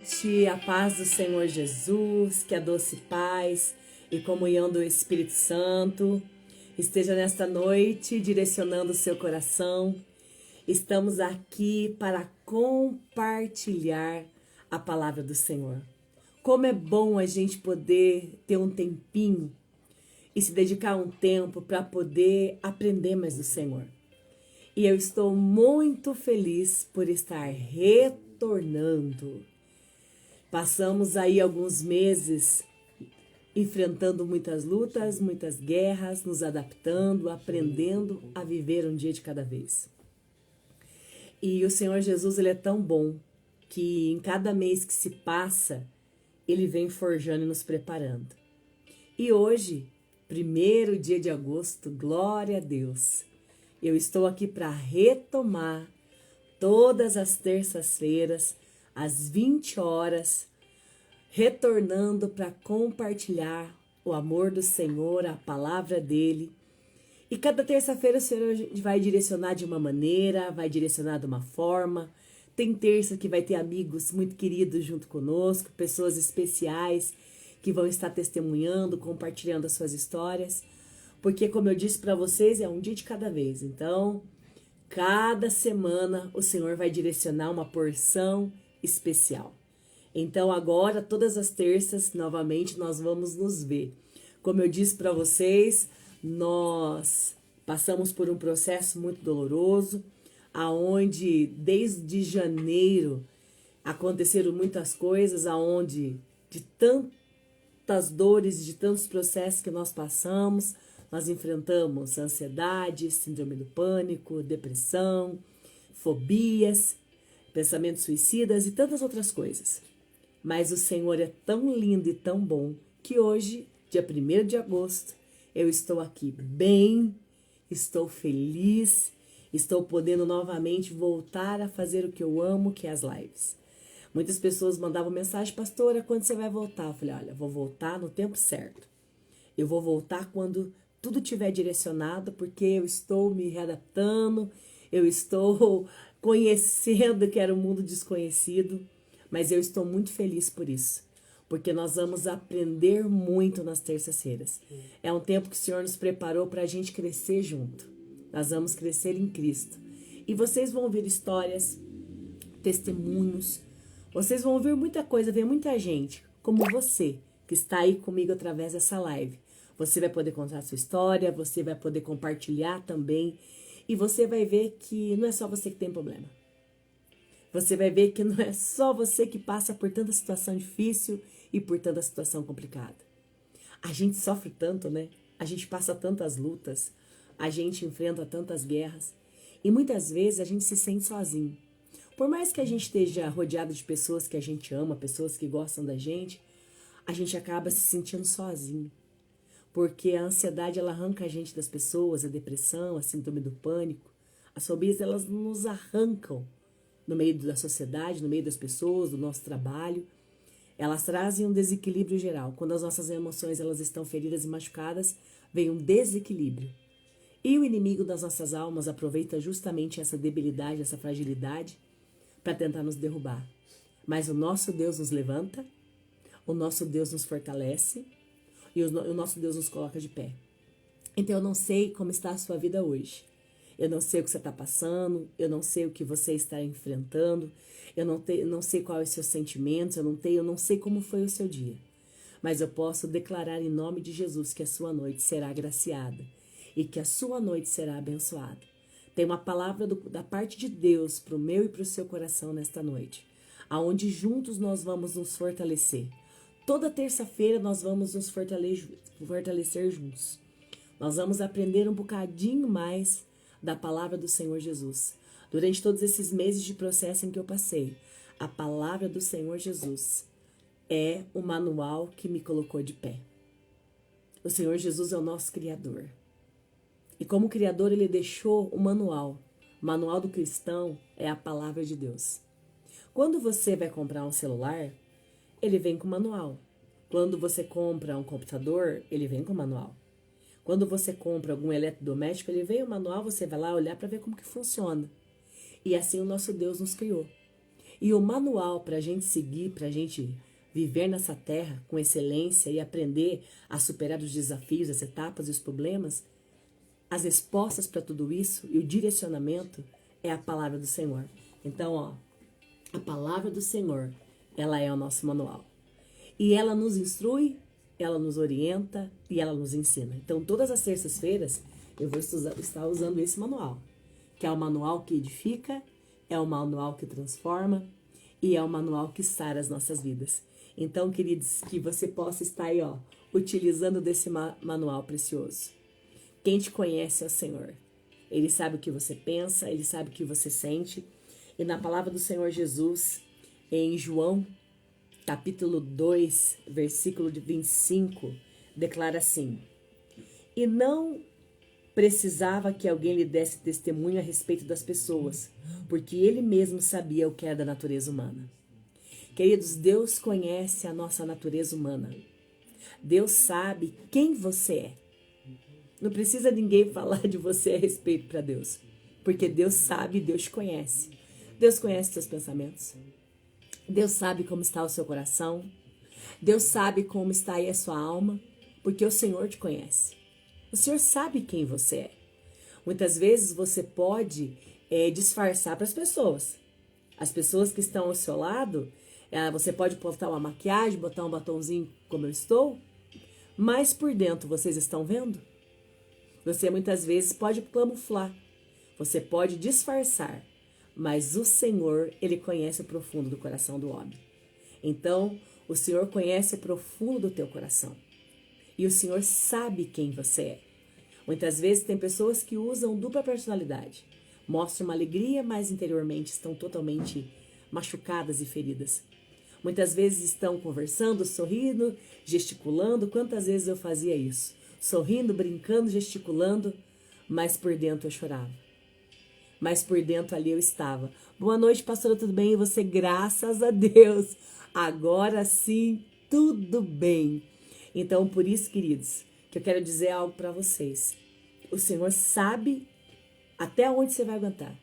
noite, a paz do Senhor Jesus, que a doce paz e comunhão do Espírito Santo esteja nesta noite direcionando o seu coração. Estamos aqui para compartilhar a palavra do Senhor. Como é bom a gente poder ter um tempinho e se dedicar um tempo para poder aprender mais do Senhor. E eu estou muito feliz por estar retornando. Passamos aí alguns meses enfrentando muitas lutas, muitas guerras, nos adaptando, aprendendo a viver um dia de cada vez. E o Senhor Jesus, Ele é tão bom que em cada mês que se passa, Ele vem forjando e nos preparando. E hoje, 1º dia de agosto, glória a Deus, eu estou aqui para retomar todas as terças-feiras, às 20 horas, retornando para compartilhar o amor do Senhor, a palavra dEle. E cada terça-feira o Senhor vai direcionar de uma maneira, vai direcionar de uma forma. Tem terça que vai ter amigos muito queridos junto conosco, pessoas especiais que vão estar testemunhando, compartilhando as suas histórias. Porque, como eu disse para vocês, é um dia de cada vez. Então, cada semana o Senhor vai direcionar uma porção especial. Então, agora, todas as terças, novamente, nós vamos nos ver. Como eu disse para vocês, nós passamos por um processo muito doloroso, aonde desde janeiro aconteceram muitas coisas, aonde de tantas dores, de tantos processos que nós passamos, nós enfrentamos ansiedade, síndrome do pânico, depressão, fobias, pensamentos suicidas e tantas outras coisas. Mas o Senhor é tão lindo e tão bom que hoje, dia 1º de agosto, eu estou aqui bem, estou feliz, estou podendo novamente voltar a fazer o que eu amo, que é as lives. Muitas pessoas mandavam mensagem: pastora, quando você vai voltar? Eu falei: olha, vou voltar no tempo certo. Eu vou voltar quando tudo estiver direcionado, porque eu estou me readaptando, eu estou conhecendo que era um mundo desconhecido, mas eu estou muito feliz por isso, porque nós vamos aprender muito nas terças-feiras. É um tempo que o Senhor nos preparou para a gente crescer junto. Nós vamos crescer em Cristo. E vocês vão ouvir histórias, testemunhos, vocês vão ouvir muita coisa, ver muita gente, como você, que está aí comigo através dessa live. Você vai poder contar a sua história, você vai poder compartilhar também. E você vai ver que não é só você que tem problema. Você vai ver que não é só você que passa por tanta situação difícil e por tanta situação complicada. A gente sofre tanto, né? A gente passa tantas lutas, a gente enfrenta tantas guerras. E muitas vezes a gente se sente sozinho. Por mais que a gente esteja rodeado de pessoas que a gente ama, pessoas que gostam da gente, a gente acaba se sentindo sozinho. Porque a ansiedade, ela arranca a gente das pessoas, a depressão, a síndrome do pânico. As fobias, elas nos arrancam no meio da sociedade, no meio das pessoas, do nosso trabalho. Elas trazem um desequilíbrio geral. Quando as nossas emoções, elas estão feridas e machucadas, vem um desequilíbrio. E o inimigo das nossas almas aproveita justamente essa debilidade, essa fragilidade, para tentar nos derrubar. Mas o nosso Deus nos levanta, o nosso Deus nos fortalece, e o nosso Deus nos coloca de pé. Então eu não sei como está a sua vida hoje. Eu não sei o que você está passando, eu não sei o que você está enfrentando, eu não sei quais os seus sentimentos, eu não sei como foi o seu dia. Mas eu posso declarar em nome de Jesus que a sua noite será agraciada e que a sua noite será abençoada. Tem uma palavra da parte de Deus para o meu e para o seu coração nesta noite, aonde juntos nós vamos nos fortalecer. Toda terça-feira nós vamos nos fortalecer juntos. Nós vamos aprender um bocadinho mais da palavra do Senhor Jesus. Durante todos esses meses de processo em que eu passei, a palavra do Senhor Jesus é o manual que me colocou de pé. O Senhor Jesus é o nosso Criador. E como Criador, Ele deixou o manual. O manual do cristão é a palavra de Deus. Quando você vai comprar um celular, ele vem com manual. Quando você compra um computador, ele vem com manual. Quando você compra algum eletrodoméstico, ele vem o manual, você vai lá olhar para ver como que funciona. E assim o nosso Deus nos criou. E o manual para a gente seguir, para a gente viver nessa terra com excelência e aprender a superar os desafios, as etapas e os problemas, as respostas para tudo isso e o direcionamento é a palavra do Senhor. Então, ó, a palavra do Senhor, ela é o nosso manual. E ela nos instrui, ela nos orienta e ela nos ensina. Então, todas as terças-feiras, eu vou estar usando esse manual, que é o manual que edifica, é o manual que transforma e é o manual que sara as nossas vidas. Então, queridos, que você possa estar aí, ó, utilizando desse manual precioso. Quem te conhece é o Senhor. Ele sabe o que você pensa, ele sabe o que você sente. E na palavra do Senhor Jesus, em João, capítulo 2, versículo de 25, declara assim: E não precisava que alguém lhe desse testemunho a respeito das pessoas, porque ele mesmo sabia o que era da natureza humana. Queridos, Deus conhece a nossa natureza humana. Deus sabe quem você é. Não precisa ninguém falar de você a respeito para Deus, porque Deus sabe, Deus te conhece. Deus conhece seus pensamentos. Deus sabe como está o seu coração. Deus sabe como está aí a sua alma, porque o Senhor te conhece. O Senhor sabe quem você é. Muitas vezes você pode disfarçar para as pessoas. As pessoas que estão ao seu lado, você pode botar uma maquiagem, botar um batonzinho como eu estou, mas por dentro vocês estão vendo? Você muitas vezes pode camuflar, você pode disfarçar, mas o Senhor, Ele conhece o profundo do coração do homem. Então, o Senhor conhece o profundo do teu coração. E o Senhor sabe quem você é. Muitas vezes tem pessoas que usam dupla personalidade. Mostram uma alegria, mas interiormente estão totalmente machucadas e feridas. Muitas vezes estão conversando, sorrindo, gesticulando. Quantas vezes eu fazia isso? Sorrindo, brincando, gesticulando, mas por dentro eu chorava. Mas por dentro ali eu estava. Boa noite, pastora, tudo bem? E você? Graças a Deus. Agora sim, tudo bem. Então, por isso, queridos, que eu quero dizer algo para vocês. O Senhor sabe até onde você vai aguentar.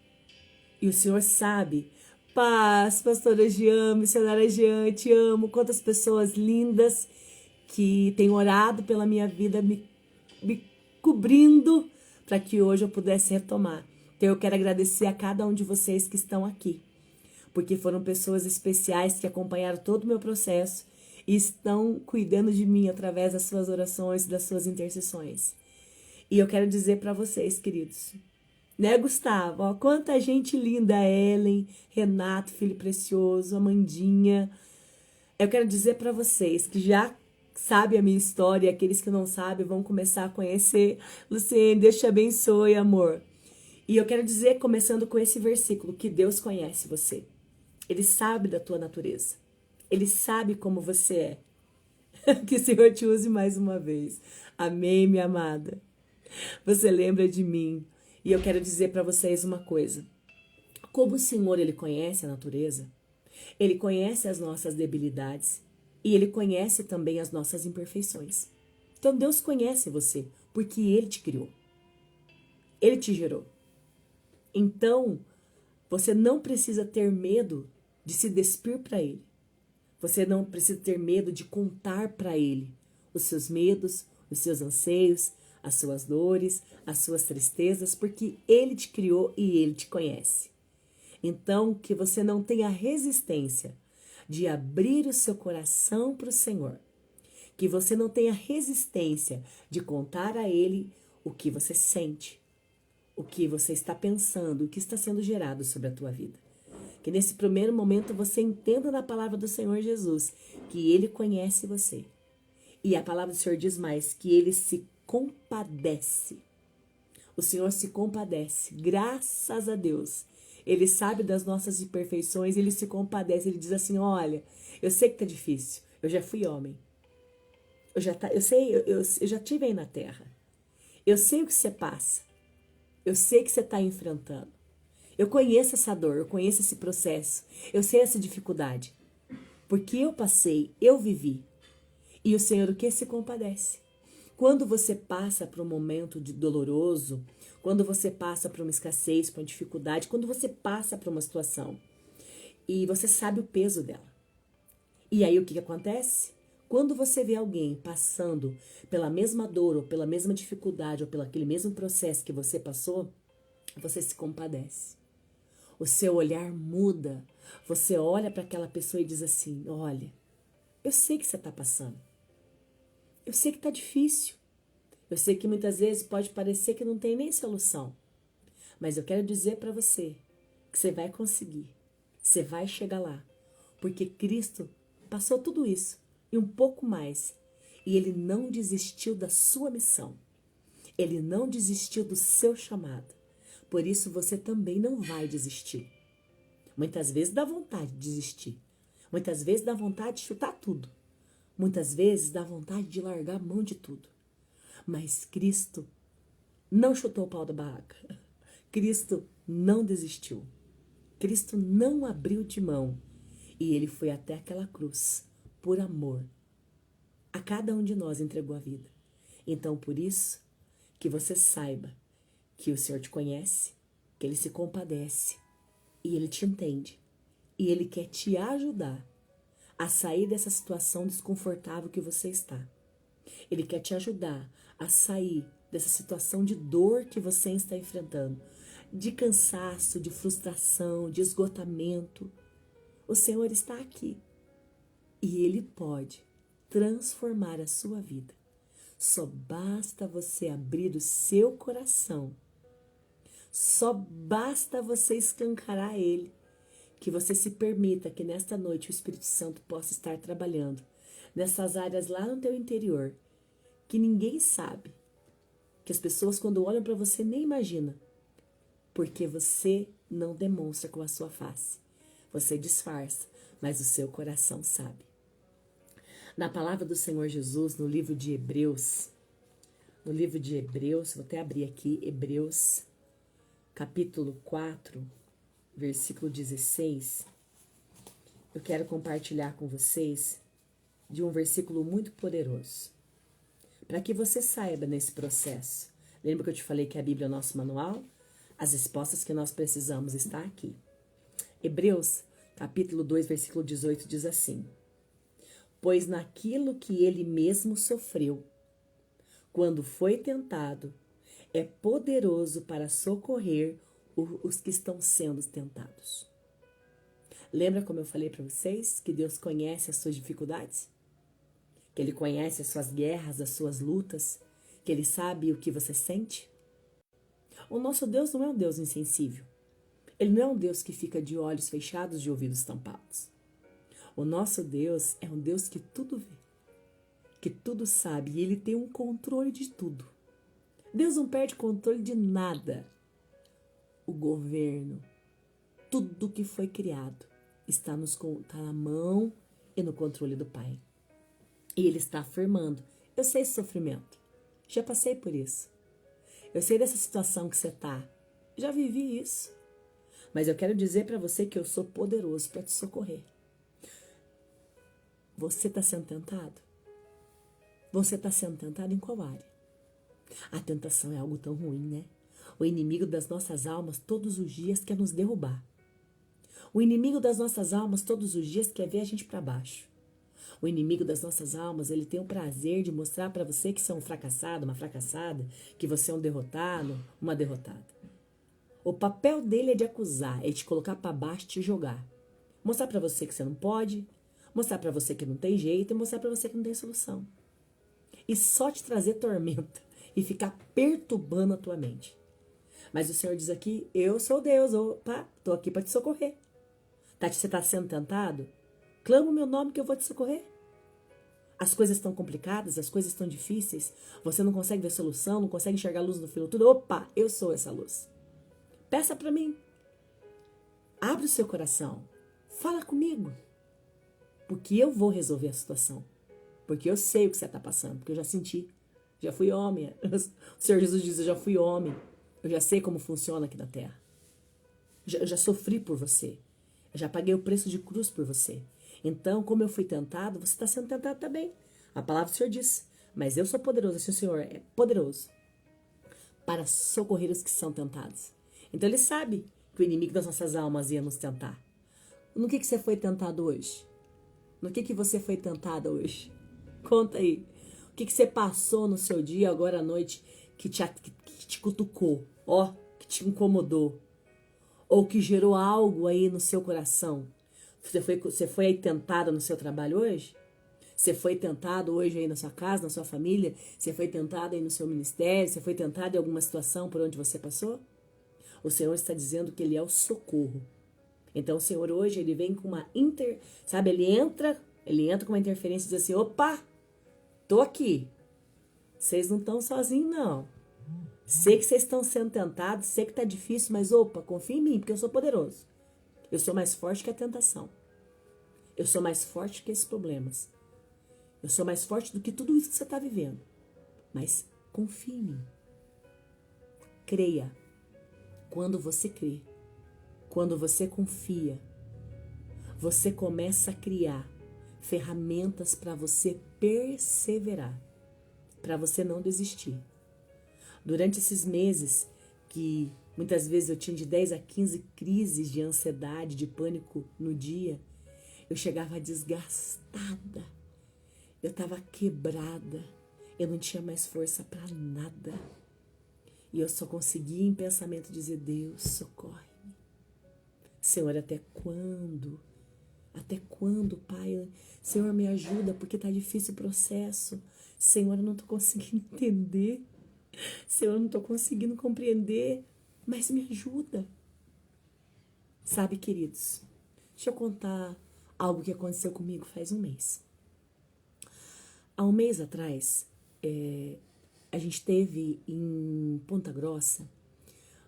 E o Senhor sabe. Paz, pastora Jean, missionária Jean, te amo. Quantas pessoas lindas que têm orado pela minha vida, me cobrindo para que hoje eu pudesse retomar. Então eu quero agradecer a cada um de vocês que estão aqui, porque foram pessoas especiais que acompanharam todo o meu processo e estão cuidando de mim através das suas orações, das suas intercessões. E eu quero dizer para vocês, queridos, né, Gustavo? Ó, quanta gente linda, Ellen, Renato, filho precioso, Amandinha. Eu quero dizer para vocês que já sabem a minha história, e aqueles que não sabem vão começar a conhecer. Luciene, Deus te abençoe, amor. E eu quero dizer, começando com esse versículo, que Deus conhece você. Ele sabe da tua natureza. Ele sabe como você é. Que o Senhor te use mais uma vez. Amém, minha amada. Você lembra de mim. E eu quero dizer para vocês uma coisa. Como o Senhor, Ele conhece a natureza, Ele conhece as nossas debilidades e Ele conhece também as nossas imperfeições. Então Deus conhece você porque Ele te criou. Ele te gerou. Então, você não precisa ter medo de se despir para Ele. Você não precisa ter medo de contar para Ele os seus medos, os seus anseios, as suas dores, as suas tristezas, porque Ele te criou e Ele te conhece. Então, que você não tenha resistência de abrir o seu coração para o Senhor. Que você não tenha resistência de contar a Ele o que você sente, o que você está pensando, o que está sendo gerado sobre a tua vida. Que nesse primeiro momento você entenda na palavra do Senhor Jesus que Ele conhece você. E a palavra do Senhor diz mais, que Ele se compadece. O Senhor se compadece, graças a Deus. Ele sabe das nossas imperfeições, Ele se compadece, Ele diz assim, olha, eu sei que tá difícil, eu já fui homem. Eu já tive aí na terra. Eu sei o que você passa. Eu sei que você está enfrentando. Eu conheço essa dor, eu conheço esse processo. Eu sei essa dificuldade. Porque eu passei, eu vivi. E o Senhor o que se compadece? Quando você passa por um momento doloroso, quando você passa por uma escassez, por uma dificuldade, quando você passa por uma situação e você sabe o peso dela. E aí o que acontece? Quando você vê alguém passando pela mesma dor, ou pela mesma dificuldade, ou pelo aquele mesmo processo que você passou, você se compadece. O seu olhar muda. Você olha para aquela pessoa e diz assim: olha, eu sei que você está passando. Eu sei que está difícil. Eu sei que muitas vezes pode parecer que não tem nem solução. Mas eu quero dizer para você que você vai conseguir. Você vai chegar lá. Porque Cristo passou tudo isso e um pouco mais. E Ele não desistiu da sua missão. Ele não desistiu do seu chamado. Por isso você também não vai desistir. Muitas vezes dá vontade de desistir. Muitas vezes dá vontade de chutar tudo. Muitas vezes dá vontade de largar a mão de tudo. Mas Cristo não chutou o pau da barraca. Cristo não desistiu. Cristo não abriu de mão. E Ele foi até aquela cruz, por amor. A cada um de nós entregou a vida. Então, por isso, que você saiba que o Senhor te conhece, que Ele se compadece, e Ele te entende. E Ele quer te ajudar a sair dessa situação desconfortável que você está. Ele quer te ajudar a sair dessa situação de dor que você está enfrentando, de cansaço, de frustração, de esgotamento. O Senhor está aqui e Ele pode transformar a sua vida. Só basta você abrir o seu coração. Só basta você escancarar a Ele, que você se permita que nesta noite o Espírito Santo possa estar trabalhando nessas áreas lá no teu interior, que ninguém sabe, que as pessoas quando olham para você nem imaginam, porque você não demonstra com a sua face. Você disfarça, mas o seu coração sabe. Na palavra do Senhor Jesus, no livro de Hebreus, vou até abrir aqui, Hebreus, capítulo 4, versículo 16, eu quero compartilhar com vocês de um versículo muito poderoso, para que você saiba nesse processo. Lembra que eu te falei que a Bíblia é o nosso manual? As respostas que nós precisamos estão aqui. Hebreus, capítulo 2, versículo 18, diz assim: pois naquilo que ele mesmo sofreu, quando foi tentado, é poderoso para socorrer os que estão sendo tentados. Lembra como eu falei para vocês que Deus conhece as suas dificuldades? Que Ele conhece as suas guerras, as suas lutas? Que Ele sabe o que você sente? O nosso Deus não é um Deus insensível. Ele não é um Deus que fica de olhos fechados, de ouvidos tampados. O nosso Deus é um Deus que tudo vê, que tudo sabe, e Ele tem um controle de tudo. Deus não perde controle de nada. O governo, tudo que foi criado, está na mão e no controle do Pai. E Ele está afirmando: eu sei esse sofrimento, já passei por isso. Eu sei dessa situação que você está, já vivi isso. Mas eu quero dizer para você que eu sou poderoso para te socorrer. Você está sendo tentado? Você está sendo tentado em qual área? A tentação é algo tão ruim, né? O inimigo das nossas almas todos os dias quer nos derrubar. O inimigo das nossas almas todos os dias quer ver a gente para baixo. O inimigo das nossas almas, ele tem o prazer de mostrar para você que você é um fracassado, uma fracassada, que você é um derrotado, uma derrotada. O papel dele é de acusar, é de te colocar para baixo e te jogar. Mostrar para você que você não pode, mostrar para você que não tem jeito e mostrar para você que não tem solução. E só te trazer tormenta e ficar perturbando a tua mente. Mas o Senhor diz aqui: eu sou Deus, opa, estou aqui para te socorrer. Você está sendo tentado? Clama o meu nome que eu vou te socorrer. As coisas estão complicadas, as coisas estão difíceis, você não consegue ver solução, não consegue enxergar a luz no fim do túnel. Opa, eu sou essa luz. Peça para mim. Abre o seu coração. Fala comigo. Porque eu vou resolver a situação. Porque eu sei o que você está passando, porque eu já senti. Já fui homem. O Senhor Jesus diz: eu já fui homem. Eu já sei como funciona aqui na terra. Eu já sofri por você. Eu já paguei o preço de cruz por você. Então, como eu fui tentado, você está sendo tentado também. A palavra do Senhor diz: mas eu sou poderoso, assim o Senhor é poderoso para socorrer os que são tentados. Então, Ele sabe que o inimigo das nossas almas ia nos tentar. No que você foi tentado hoje? No que você foi tentada hoje? Conta aí. O que você passou no seu dia agora à noite que te cutucou, ó, que te incomodou? Ou que gerou algo aí no seu coração? Você foi aí tentada no seu trabalho hoje? Você foi tentado hoje aí na sua casa, na sua família? Você foi tentado aí no seu ministério? Você foi tentado em alguma situação por onde você passou? O Senhor está dizendo que Ele é o socorro. Então o Senhor hoje, Ele vem com uma sabe, Ele entra com uma interferência e diz assim, opa, tô aqui. Vocês não estão sozinhos, não. Sei que vocês estão sendo tentados, sei que tá difícil, mas opa, confia em mim, porque eu sou poderoso. Eu sou mais forte que a tentação. Eu sou mais forte que esses problemas. Eu sou mais forte do que tudo isso que você está vivendo. Mas confie em mim. Creia. Quando você crê, quando você confia, você começa a criar ferramentas para você perseverar, para você não desistir. Durante esses meses que muitas vezes eu tinha de 10 a 15 crises de ansiedade, de pânico no dia, eu chegava desgastada, eu estava quebrada, eu não tinha mais força para nada. E eu só conseguia em pensamento dizer, Deus, socorre-me. Senhor, até quando? Até quando, Pai? Senhor, me ajuda, porque está difícil o processo. Senhor, eu não estou conseguindo entender. Senhor, eu não estou conseguindo compreender, mas me ajuda. Sabe, queridos, deixa eu contar algo que aconteceu comigo faz um mês. Há um mês atrás, a gente teve em Ponta Grossa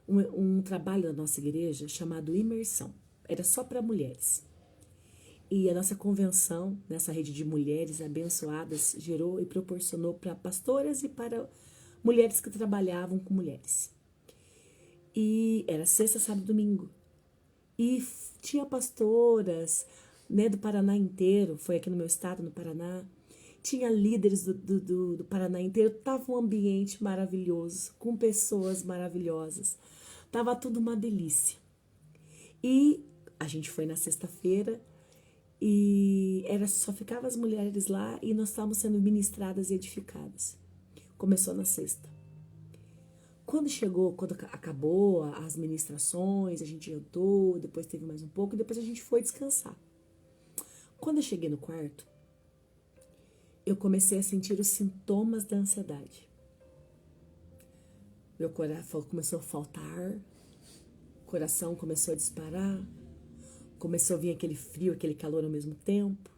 um trabalho da nossa igreja chamado Imersão. Era só para mulheres. E a nossa convenção, nessa rede de mulheres abençoadas, gerou e proporcionou para pastoras e para mulheres que trabalhavam com mulheres. E era sexta, sábado e domingo. E tinha pastoras, né, do Paraná inteiro, foi aqui no meu estado, no Paraná. Tinha líderes do Paraná inteiro. Tava um ambiente maravilhoso, com pessoas maravilhosas. Tava tudo uma delícia. E a gente foi na sexta-feira e só ficavam as mulheres lá e nós estávamos sendo ministradas e edificadas. Começou na sexta. Quando acabou as ministrações, a gente jantou, depois teve mais um pouco e depois a gente foi descansar. Quando eu cheguei no quarto, eu comecei a sentir os sintomas da ansiedade. Meu coração começou a faltar, o coração começou a disparar, começou a vir aquele frio, aquele calor ao mesmo tempo.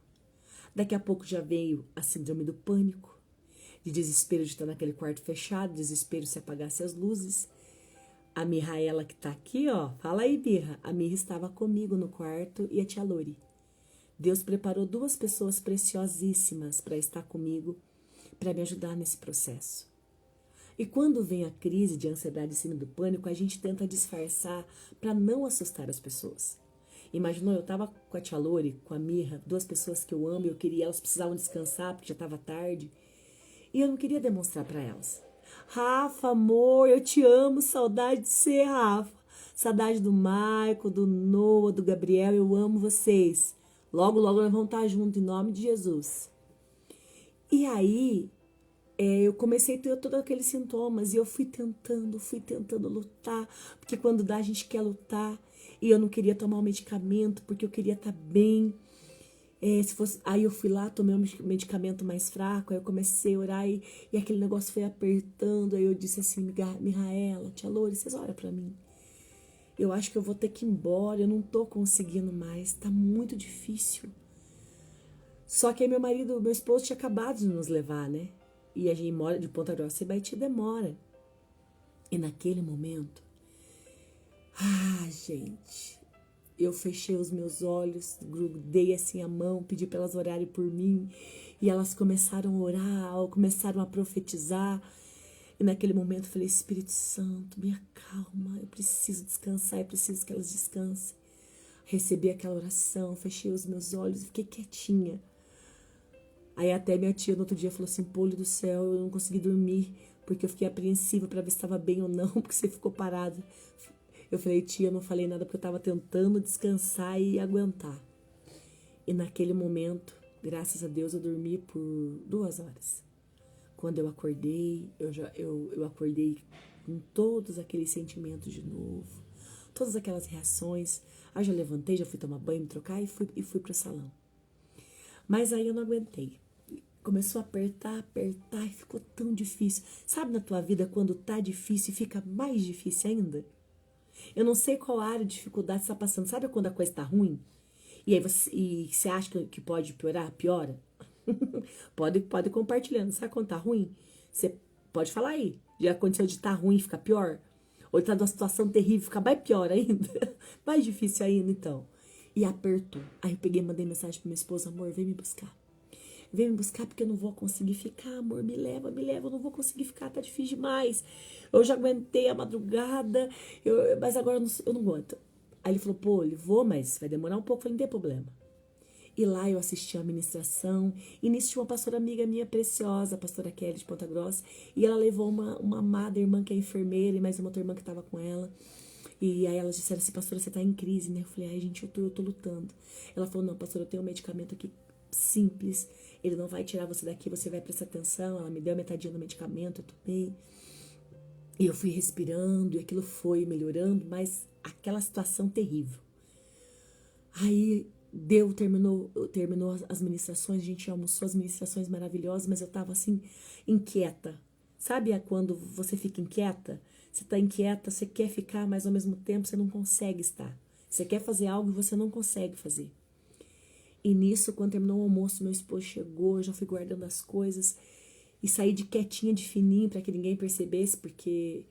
Daqui a pouco já veio a síndrome do pânico, de desespero de estar naquele quarto fechado, desespero se apagasse as luzes. A Mirraela que tá aqui, ó, fala aí, Birra, a Mirra estava comigo no quarto e a tia Lori. Deus preparou 2 pessoas preciosíssimas para estar comigo, para me ajudar nesse processo. E quando vem a crise de ansiedade e síndrome do pânico, a gente tenta disfarçar para não assustar as pessoas. Imaginou, eu estava com a tia Lori, com a Mirra, 2 pessoas que eu amo, elas precisavam descansar porque já estava tarde. E eu não queria demonstrar para elas. Rafa, amor, eu te amo, saudade de você, Rafa. Saudade do Michael, do Noah, do Gabriel, eu amo vocês. Logo, logo nós vamos estar juntos, em nome de Jesus. E aí, eu comecei a ter todos aqueles sintomas e eu fui tentando lutar, porque quando dá a gente quer lutar. E eu não queria tomar o medicamento, porque eu queria estar bem. Aí eu fui lá, tomei um medicamento mais fraco, aí eu comecei a orar e aquele negócio foi apertando. Aí eu disse assim, Mirraela, tia Lori, vocês olham pra mim. Eu acho que eu vou ter que ir embora, eu não tô conseguindo mais, tá muito difícil. Só que aí meu esposo tinha acabado de nos levar, né? E a gente mora de Ponta Grossa e Baiti demora. E naquele momento, gente, eu fechei os meus olhos, grudei assim a mão, pedi para elas orarem por mim. E elas começaram a orar, começaram a profetizar. E naquele momento eu falei, Espírito Santo, me acalma, eu preciso descansar, eu preciso que elas descansem. Recebi aquela oração, fechei os meus olhos e fiquei quietinha. Aí até minha tia no outro dia falou assim, Poli do céu, eu não consegui dormir, porque eu fiquei apreensiva para ver se estava bem ou não, porque você ficou parado. Eu falei, tia, eu não falei nada porque eu tava tentando descansar e aguentar. E naquele momento, graças a Deus, eu dormi por 2 horas. Quando eu acordei, eu acordei com todos aqueles sentimentos de novo, todas aquelas reações. Aí já levantei, já fui tomar banho, me trocar e fui pro salão. Mas aí eu não aguentei. Começou a apertar e ficou tão difícil. Sabe na tua vida quando tá difícil e fica mais difícil ainda? Eu não sei qual área de dificuldade você tá passando. Sabe quando a coisa tá ruim? E aí você acha que pode piorar? Piora. Pode ir compartilhando. Sabe quando tá ruim? Você pode falar aí. Já aconteceu de estar ruim e ficar pior? Ou tá numa situação terrível e ficar mais pior ainda? Mais difícil ainda, então. E apertou. Aí eu peguei e mandei mensagem pra minha esposa: amor, vem me buscar. Vem me buscar porque eu não vou conseguir ficar, amor. Me leva, eu não vou conseguir ficar, tá difícil demais. Eu já aguentei a madrugada, mas agora eu não aguento. Aí ele falou, pô, eu vou, mas vai demorar um pouco. Eu falei, não tem problema. E lá eu assisti a ministração. E nisso tinha uma pastora amiga minha preciosa, a pastora Kelly de Ponta Grossa. E ela levou uma amada irmã que é enfermeira e mais uma outra irmã que estava com ela. E aí elas disseram assim, pastora, você tá em crise, né? Eu falei, ai gente, eu tô lutando. Ela falou, não, pastora, eu tenho um medicamento aqui simples. Ele não vai tirar você daqui, você vai prestar atenção. Ela me deu metadinha do medicamento, eu tomei. E eu fui respirando e aquilo foi melhorando, mas aquela situação terrível. Aí terminou as ministrações, a gente almoçou as ministrações maravilhosas, mas eu tava assim, inquieta. Sabe quando você fica inquieta? Você tá inquieta, você quer ficar, mas ao mesmo tempo você não consegue estar. Você quer fazer algo e você não consegue fazer. E nisso, quando terminou o almoço, meu esposo chegou, eu já fui guardando as coisas e saí de quietinha, de fininho, para que ninguém percebesse, porque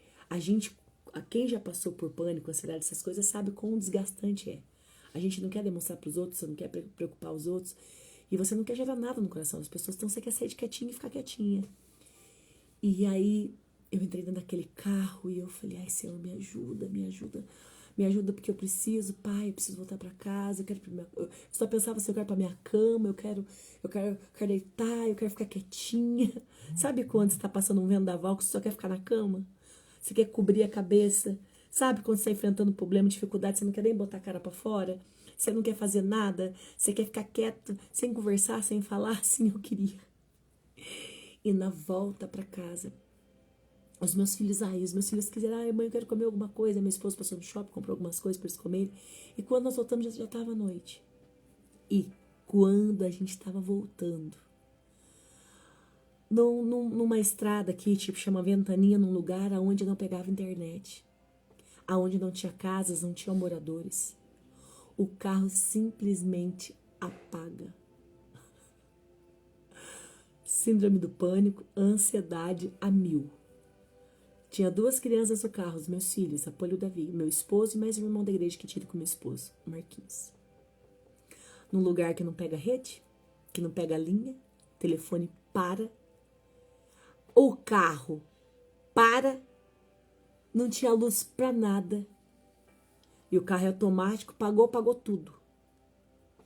quem já passou por pânico, ansiedade, essas coisas, sabe quão desgastante é. A gente não quer demonstrar para os outros, você não quer preocupar os outros, e você não quer gerar nada no coração das pessoas, então você quer sair de quietinha e ficar quietinha. E aí eu entrei dentro daquele carro e eu falei, ai Senhor, me ajuda, me ajuda porque eu preciso, pai, eu preciso voltar para casa, eu só pensava assim, eu quero para minha cama, eu quero deitar, eu quero ficar quietinha. Sabe quando você tá passando um vendaval que você só quer ficar na cama? Você quer cobrir a cabeça? Sabe quando você tá enfrentando problema, dificuldade, você não quer nem botar a cara para fora? Você não quer fazer nada? Você quer ficar quieto, sem conversar, sem falar? Assim eu queria. E na volta para casa, os meus filhos quiseram, mãe, eu quero comer alguma coisa. Meu esposo passou no shopping, comprou algumas coisas para eles comerem. E quando nós voltamos, já estava noite. E quando a gente estava voltando, numa estrada aqui, tipo, chama Ventania, num lugar onde não pegava internet, aonde não tinha casas, não tinha moradores, o carro simplesmente apaga. Síndrome do pânico, ansiedade a 1000. Tinha 2 crianças no carro, os meus filhos, Apolo e Davi, meu esposo e mais um irmão da igreja que tive com meu esposo, Marquinhos. Num lugar que não pega rede, que não pega linha, telefone para, o carro para, não tinha luz para nada. E o carro é automático, pagou tudo.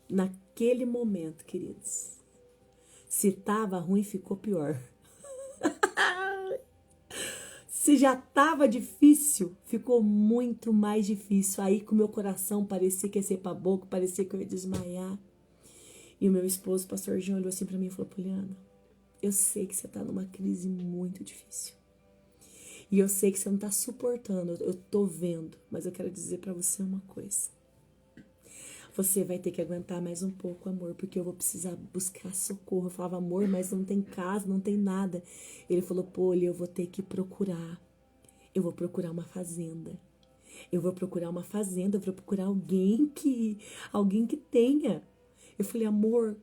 Naquele momento, queridos, se estava ruim, ficou pior. Se já estava difícil, ficou muito mais difícil. Aí com o meu coração parecia que ia ser para boca, parecia que eu ia desmaiar. E o meu esposo, o pastor João, olhou assim para mim e falou, Poliana, eu sei que você está numa crise muito difícil. E eu sei que você não está suportando, eu tô vendo. Mas eu quero dizer para você uma coisa. Você vai ter que aguentar mais um pouco, amor, porque eu vou precisar buscar socorro. Eu falava, amor, mas não tem casa, não tem nada. Ele falou, Poli, eu vou ter que procurar. Eu vou procurar uma fazenda. Eu vou procurar alguém que tenha. Eu falei, amor,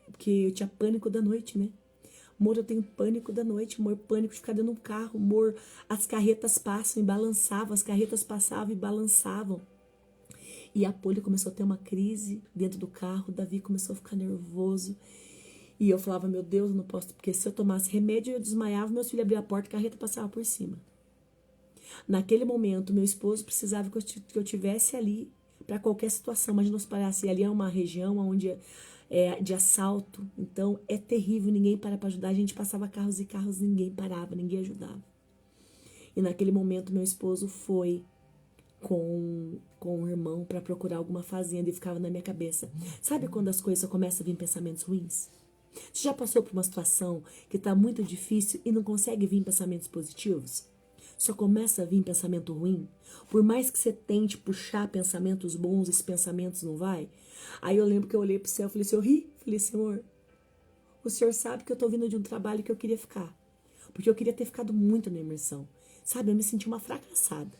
porque eu tinha pânico da noite, né? Amor, eu tenho pânico da noite, amor, pânico de ficar dentro do carro, amor, as carretas passam e balançavam, as carretas passavam e balançavam. E a Poli começou a ter uma crise dentro do carro, o Davi começou a ficar nervoso. E eu falava, meu Deus, eu não posso, porque se eu tomasse remédio, eu desmaiava, meus filhos abriam a porta e a carreta passava por cima. Naquele momento, meu esposo precisava que eu tivesse ali para qualquer situação. Mas nós parasse ali é uma região onde é de assalto, então é terrível, ninguém para ajudar. A gente passava carros e carros, ninguém parava, ninguém ajudava. E naquele momento, meu esposo foi com um irmão para procurar alguma fazenda e ficava na minha cabeça. Sabe quando as coisas só começam a vir pensamentos ruins? Você já passou por uma situação que está muito difícil e não consegue vir pensamentos positivos? Só começa a vir pensamento ruim? Por mais que você tente puxar pensamentos bons, esses pensamentos não vai? Aí eu lembro que eu olhei pro céu e falei assim, eu ri. Falei, Senhor, o Senhor sabe que eu tô vindo de um trabalho que eu queria ficar. Porque eu queria ter ficado muito na imersão. Sabe, eu me senti uma fracassada.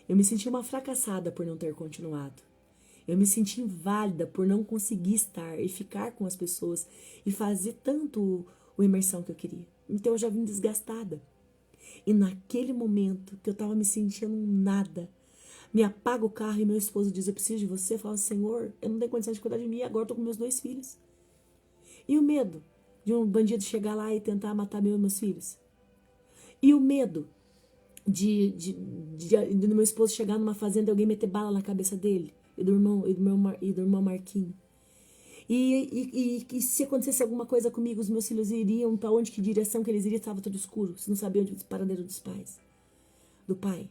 Eu me senti uma fracassada por não ter continuado. Eu me senti inválida por não conseguir estar e ficar com as pessoas e fazer tanto o imersão que eu queria. Então eu já vim desgastada. E naquele momento que eu estava me sentindo nada, me apaga o carro e meu esposo diz, eu preciso de você. Eu falo, Senhor, eu não tenho condição de cuidar de mim, agora eu tô com meus 2 filhos. E o medo de um bandido chegar lá e tentar matar meus filhos? E o medo do meu esposo chegar numa fazenda e alguém meter bala na cabeça dele e do irmão Marquinho? E se acontecesse alguma coisa comigo, os meus filhos iriam para onde, que direção que eles iriam? Estava tudo escuro, você não sabia onde o paradeiro do pai.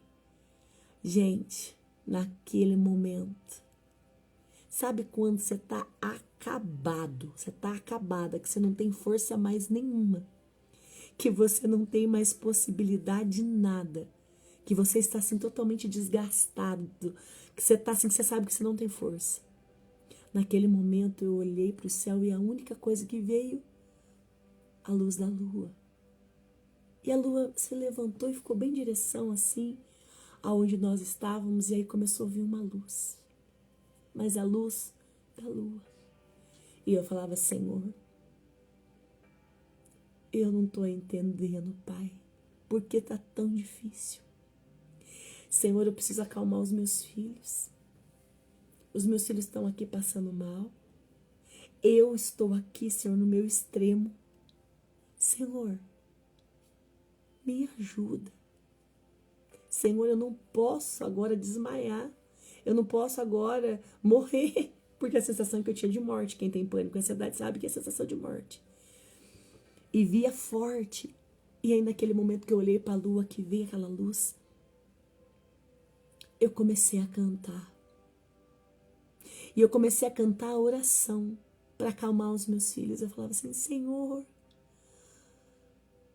Gente, naquele momento, sabe quando você tá acabado, você tá acabada, que você não tem força mais nenhuma, que você não tem mais possibilidade de nada, que você está assim totalmente desgastado, que você tá assim, que você sabe que você não tem força. Naquele momento eu olhei para o céu e a única coisa que veio, a luz da lua. E a lua se levantou e ficou bem em direção assim, aonde nós estávamos, e aí começou a vir uma luz. Mas a luz da lua. E eu falava, Senhor, eu não estou entendendo, Pai, por que está tão difícil? Senhor, eu preciso acalmar os meus filhos. Os meus filhos estão aqui passando mal. Eu estou aqui, Senhor, no meu extremo. Senhor, me ajuda. Senhor, eu não posso agora desmaiar. Eu não posso agora morrer. Porque a sensação que eu tinha de morte, quem tem pânico e ansiedade sabe que é a sensação de morte. E via forte. E aí naquele momento que eu olhei para a lua, que veio aquela luz, eu comecei a cantar. E eu comecei a cantar a oração para acalmar os meus filhos. Eu falava assim, Senhor,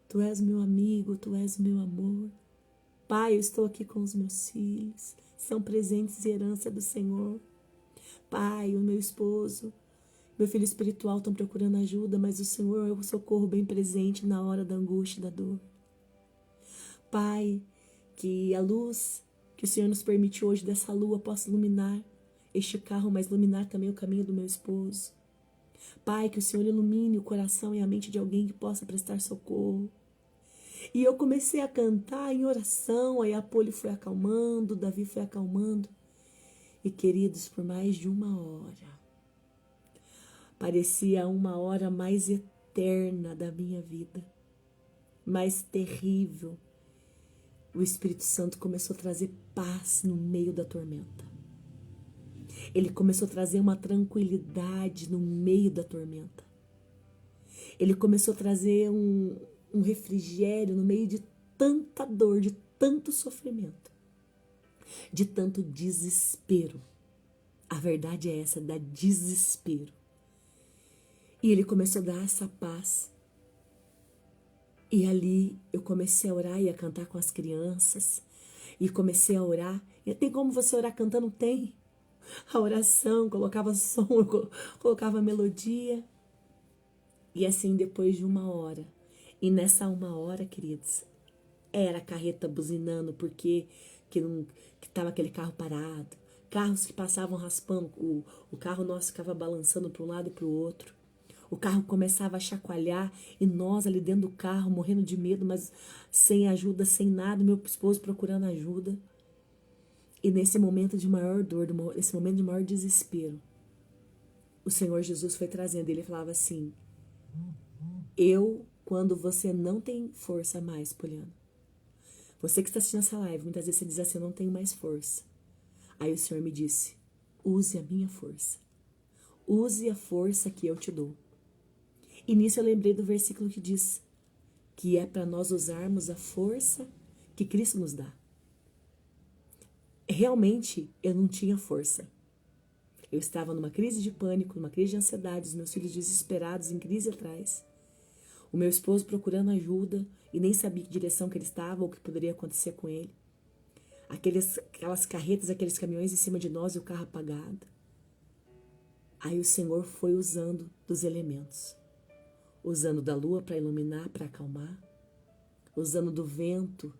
Tu és meu amigo, Tu és meu amor. Pai, eu estou aqui com os meus filhos. São presentes e herança do Senhor. Pai, o meu esposo, meu filho espiritual estão procurando ajuda, mas o Senhor é o socorro bem presente na hora da angústia e da dor. Pai, que a luz que o Senhor nos permite hoje dessa lua possa iluminar este carro, mas iluminar também o caminho do meu esposo. Pai, que o Senhor ilumine o coração e a mente de alguém que possa prestar socorro. E eu comecei a cantar em oração, aí a Poli foi acalmando, o Davi foi acalmando. E queridos, por mais de 1 hora, parecia 1 hora mais eterna da minha vida, mais terrível. O Espírito Santo começou a trazer paz no meio da tormenta. Ele começou a trazer uma tranquilidade no meio da tormenta. Ele começou a trazer um refrigério no meio de tanta dor, de tanto sofrimento, de tanto desespero. A verdade é essa, dá desespero. E ele começou a dar essa paz. E ali eu comecei a orar e a cantar com as crianças. E comecei a orar. E tem como você orar cantando? Tem. A oração, colocava som, colocava melodia. E assim, depois de 1 hora. E nessa 1 hora, queridos, era a carreta buzinando, porque que tava aquele carro parado. Carros que passavam raspando, o carro nosso ficava balançando para um lado e para o outro. O carro começava a chacoalhar e nós ali dentro do carro, morrendo de medo, mas sem ajuda, sem nada, meu esposo procurando ajuda. E nesse momento de maior dor, nesse momento de maior desespero, o Senhor Jesus foi trazendo, ele falava assim, quando você não tem força mais, Poliana, você que está assistindo essa live, muitas vezes você diz assim, eu não tenho mais força. Aí o Senhor me disse, use a minha força. Use a força que eu te dou. E nisso eu lembrei do versículo que diz que é para nós usarmos a força que Cristo nos dá. realmente eu não tinha força. Eu estava numa crise de pânico, numa crise de ansiedade, os meus filhos desesperados, em crise atrás. O meu esposo procurando ajuda e nem sabia que direção que ele estava ou o que poderia acontecer com ele. Aquelas carretas, aqueles caminhões em cima de nós e o carro apagado. Aí o Senhor foi usando dos elementos. Usando da lua para iluminar, para acalmar. Usando do vento.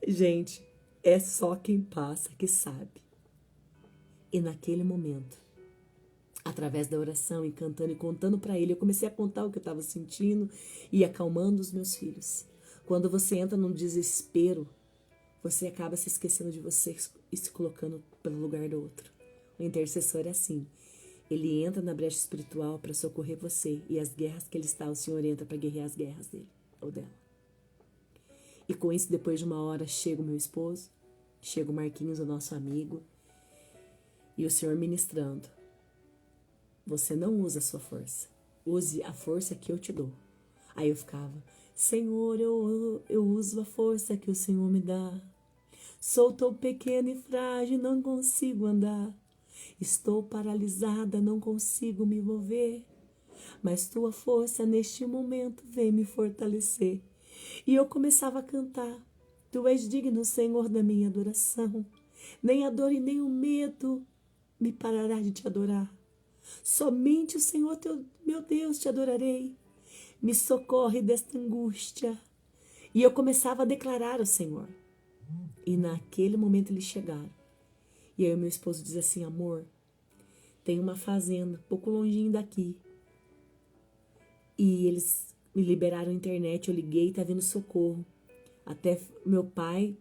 Gente, é só quem passa que sabe. E naquele momento, através da oração e cantando e contando para ele, eu comecei a contar o que eu estava sentindo e acalmando os meus filhos. Quando você entra num desespero, você acaba se esquecendo de você e se colocando pelo lugar do outro. O intercessor é assim. Ele entra na brecha espiritual para socorrer você e as guerras que ele está, o Senhor entra para guerrear as guerras dele ou dela. E com isso, depois de uma hora, chega o meu esposo, chega o Marquinhos, o nosso amigo, e o Senhor ministrando. Você não usa a sua força. Use a força que eu te dou. Aí eu ficava, Senhor, eu uso a força que o Senhor me dá. Sou tão pequena e frágil, não consigo andar. Estou paralisada, não consigo me mover. Mas tua força neste momento vem me fortalecer. E eu começava a cantar. Tu és digno, Senhor, da minha adoração. Nem a dor e nem o medo me parará de te adorar. Somente o Senhor, meu Deus, te adorarei. Me socorre desta angústia. E eu começava a declarar ao Senhor. E naquele momento eles chegaram. E aí o meu esposo diz assim, amor, tem uma fazenda pouco longinho daqui. E eles me liberaram a internet, eu liguei, tá vindo socorro. Até meu pai,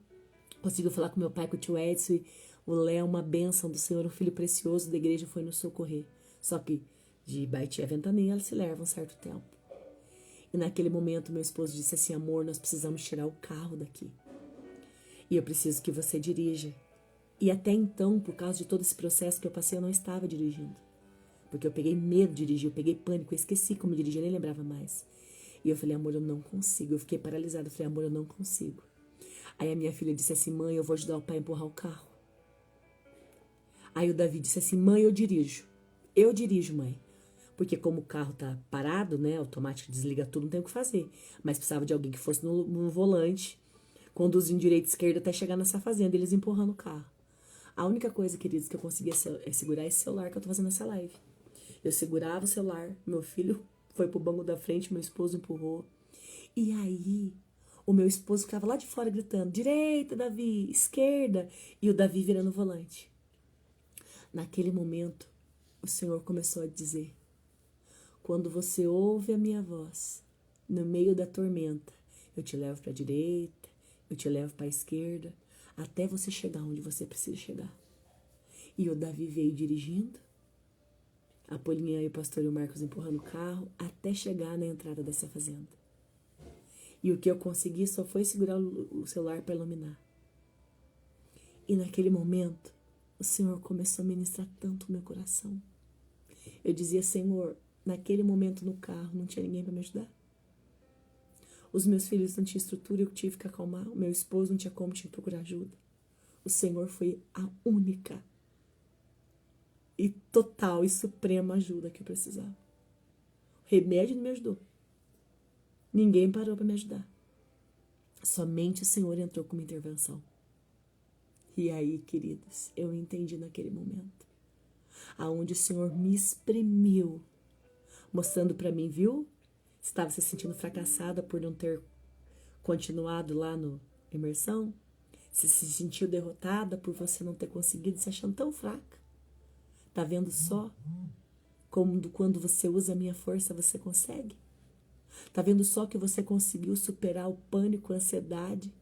conseguiu falar com meu pai, com o tio Edson, e o Léo, uma bênção do Senhor, um filho precioso da igreja, foi nos socorrer. Só que de Baiti a Ventania, ela se leva um certo tempo. E naquele momento, meu esposo disse assim, amor, nós precisamos tirar o carro daqui. E eu preciso que você dirija. E até então, por causa de todo esse processo que eu passei, eu não estava dirigindo. Porque eu peguei medo de dirigir, eu peguei pânico, eu esqueci como dirigir, eu nem lembrava mais. E eu falei, amor, eu não consigo. Eu fiquei paralisada, eu falei, amor, eu não consigo. Aí a minha filha disse assim, mãe, eu vou ajudar o pai a empurrar o carro. Aí o Davi disse assim, mãe, eu dirijo. Eu dirijo, mãe. Porque como o carro tá parado, né, automático desliga tudo, não tem o que fazer. Mas precisava de alguém que fosse no volante, conduzindo direita e esquerda até chegar nessa fazenda, eles empurrando o carro. A única coisa, queridos, que eu conseguia é segurar esse celular que eu tô fazendo essa live. Eu segurava o celular, meu filho foi pro banco da frente, meu esposo empurrou. E aí, o meu esposo ficava lá de fora gritando, direita, Davi, esquerda, e o Davi virando o volante. Naquele momento, o Senhor começou a dizer, quando você ouve a minha voz, no meio da tormenta, eu te levo para a direita, eu te levo para a esquerda, até você chegar onde você precisa chegar. E o Davi veio dirigindo, a Paulinha e o pastor e o Marcos empurrando o carro, até chegar na entrada dessa fazenda. E o que eu consegui só foi segurar o celular para iluminar. E naquele momento, o Senhor começou a ministrar tanto o meu coração. Eu dizia, Senhor, naquele momento no carro não tinha ninguém para me ajudar. Os meus filhos não tinham estrutura, eu tive que acalmar. O meu esposo não tinha como, tinha que procurar ajuda. O Senhor foi a única e total e suprema ajuda que eu precisava. O remédio não me ajudou. Ninguém parou para me ajudar. Somente o Senhor entrou com uma intervenção. E aí, queridos, eu entendi naquele momento. Aonde o Senhor me espremeu, mostrando para mim, viu? Estava se sentindo fracassada por não ter continuado lá no imersão? Se sentiu derrotada por você não ter conseguido, se achando tão fraca? Tá vendo só como quando você usa a minha força você consegue? Tá vendo só que você conseguiu superar o pânico, a ansiedade?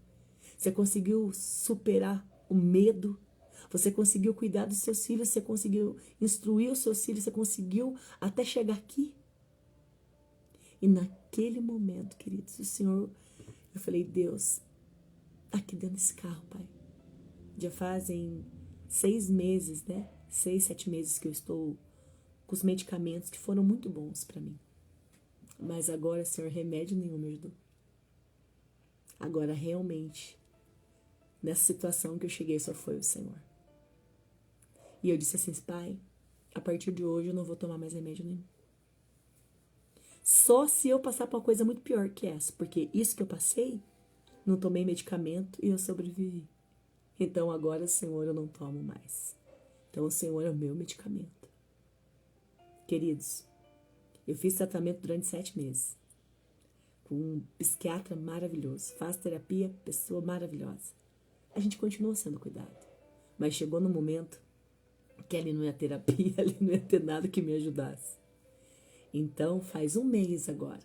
Você conseguiu superar o medo? Você conseguiu cuidar dos seus filhos? Você conseguiu instruir os seus filhos? Você conseguiu até chegar aqui? E naquele momento, queridos, o Senhor, eu falei, Deus, aqui dentro desse carro, Pai. Já fazem 6 meses, né? 6, 7 meses que eu estou com os medicamentos que foram muito bons para mim. Mas agora, Senhor, remédio nenhum me ajudou. Agora, realmente, nessa situação que eu cheguei só foi o Senhor. E eu disse assim, Pai, a partir de hoje eu não vou tomar mais remédio nenhum. Só se eu passar por uma coisa muito pior que essa, porque isso que eu passei, não tomei medicamento e eu sobrevivi. Então agora, Senhor, eu não tomo mais. Então o Senhor é o meu medicamento. Queridos, eu fiz tratamento durante 7 meses. Com um psiquiatra maravilhoso. Faz terapia, pessoa maravilhosa. A gente continua sendo cuidado. Mas chegou no momento que ali não ia terapia, ali não ia ter nada que me ajudasse. Então faz 1 mês agora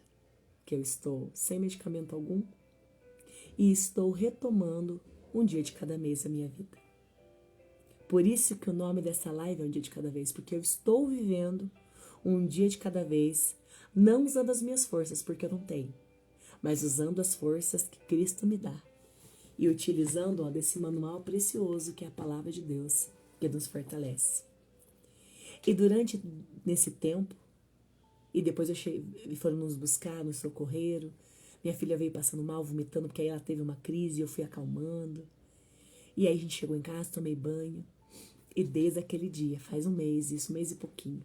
que eu estou sem medicamento algum e estou retomando um dia de cada mês a minha vida. Por isso que o nome dessa live é um dia de cada vez, porque eu estou vivendo um dia de cada vez, não usando as minhas forças, porque eu não tenho, mas usando as forças que Cristo me dá e utilizando desse manual precioso que é a palavra de Deus, que nos fortalece. E durante nesse tempo, e depois foram nos buscar, nos socorreram. Minha filha veio passando mal, vomitando, porque aí ela teve uma crise e eu fui acalmando. E aí a gente chegou em casa, tomei banho. E desde aquele dia, faz 1 mês, isso, 1 mês e pouquinho,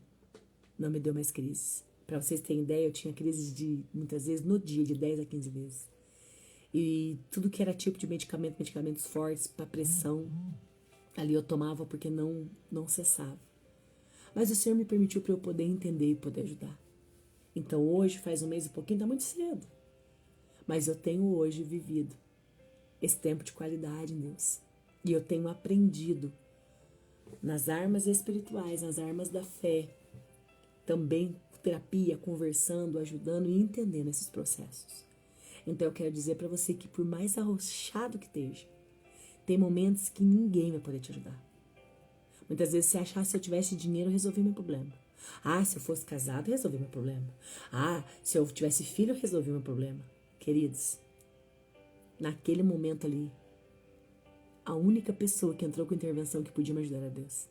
não me deu mais crises. Para vocês terem ideia, eu tinha crises muitas vezes no dia, de 10 a 15 vezes. E tudo que era tipo de medicamentos fortes para pressão, ali eu tomava porque não cessava. Mas o Senhor me permitiu para eu poder entender e poder ajudar. Então hoje, faz 1 mês e pouquinho, tá muito cedo. Mas eu tenho hoje vivido esse tempo de qualidade em Deus. E eu tenho aprendido nas armas espirituais, nas armas da fé, também terapia, conversando, ajudando e entendendo esses processos. Então eu quero dizer para você que por mais arrochado que esteja, tem momentos que ninguém vai poder te ajudar. Muitas vezes você acha, se eu tivesse dinheiro, eu resolvi meu problema. Se eu fosse casado, eu resolvi meu problema. Se eu tivesse filho, eu resolvi meu problema. Queridos, naquele momento ali, a única pessoa que entrou com intervenção que podia me ajudar era Deus.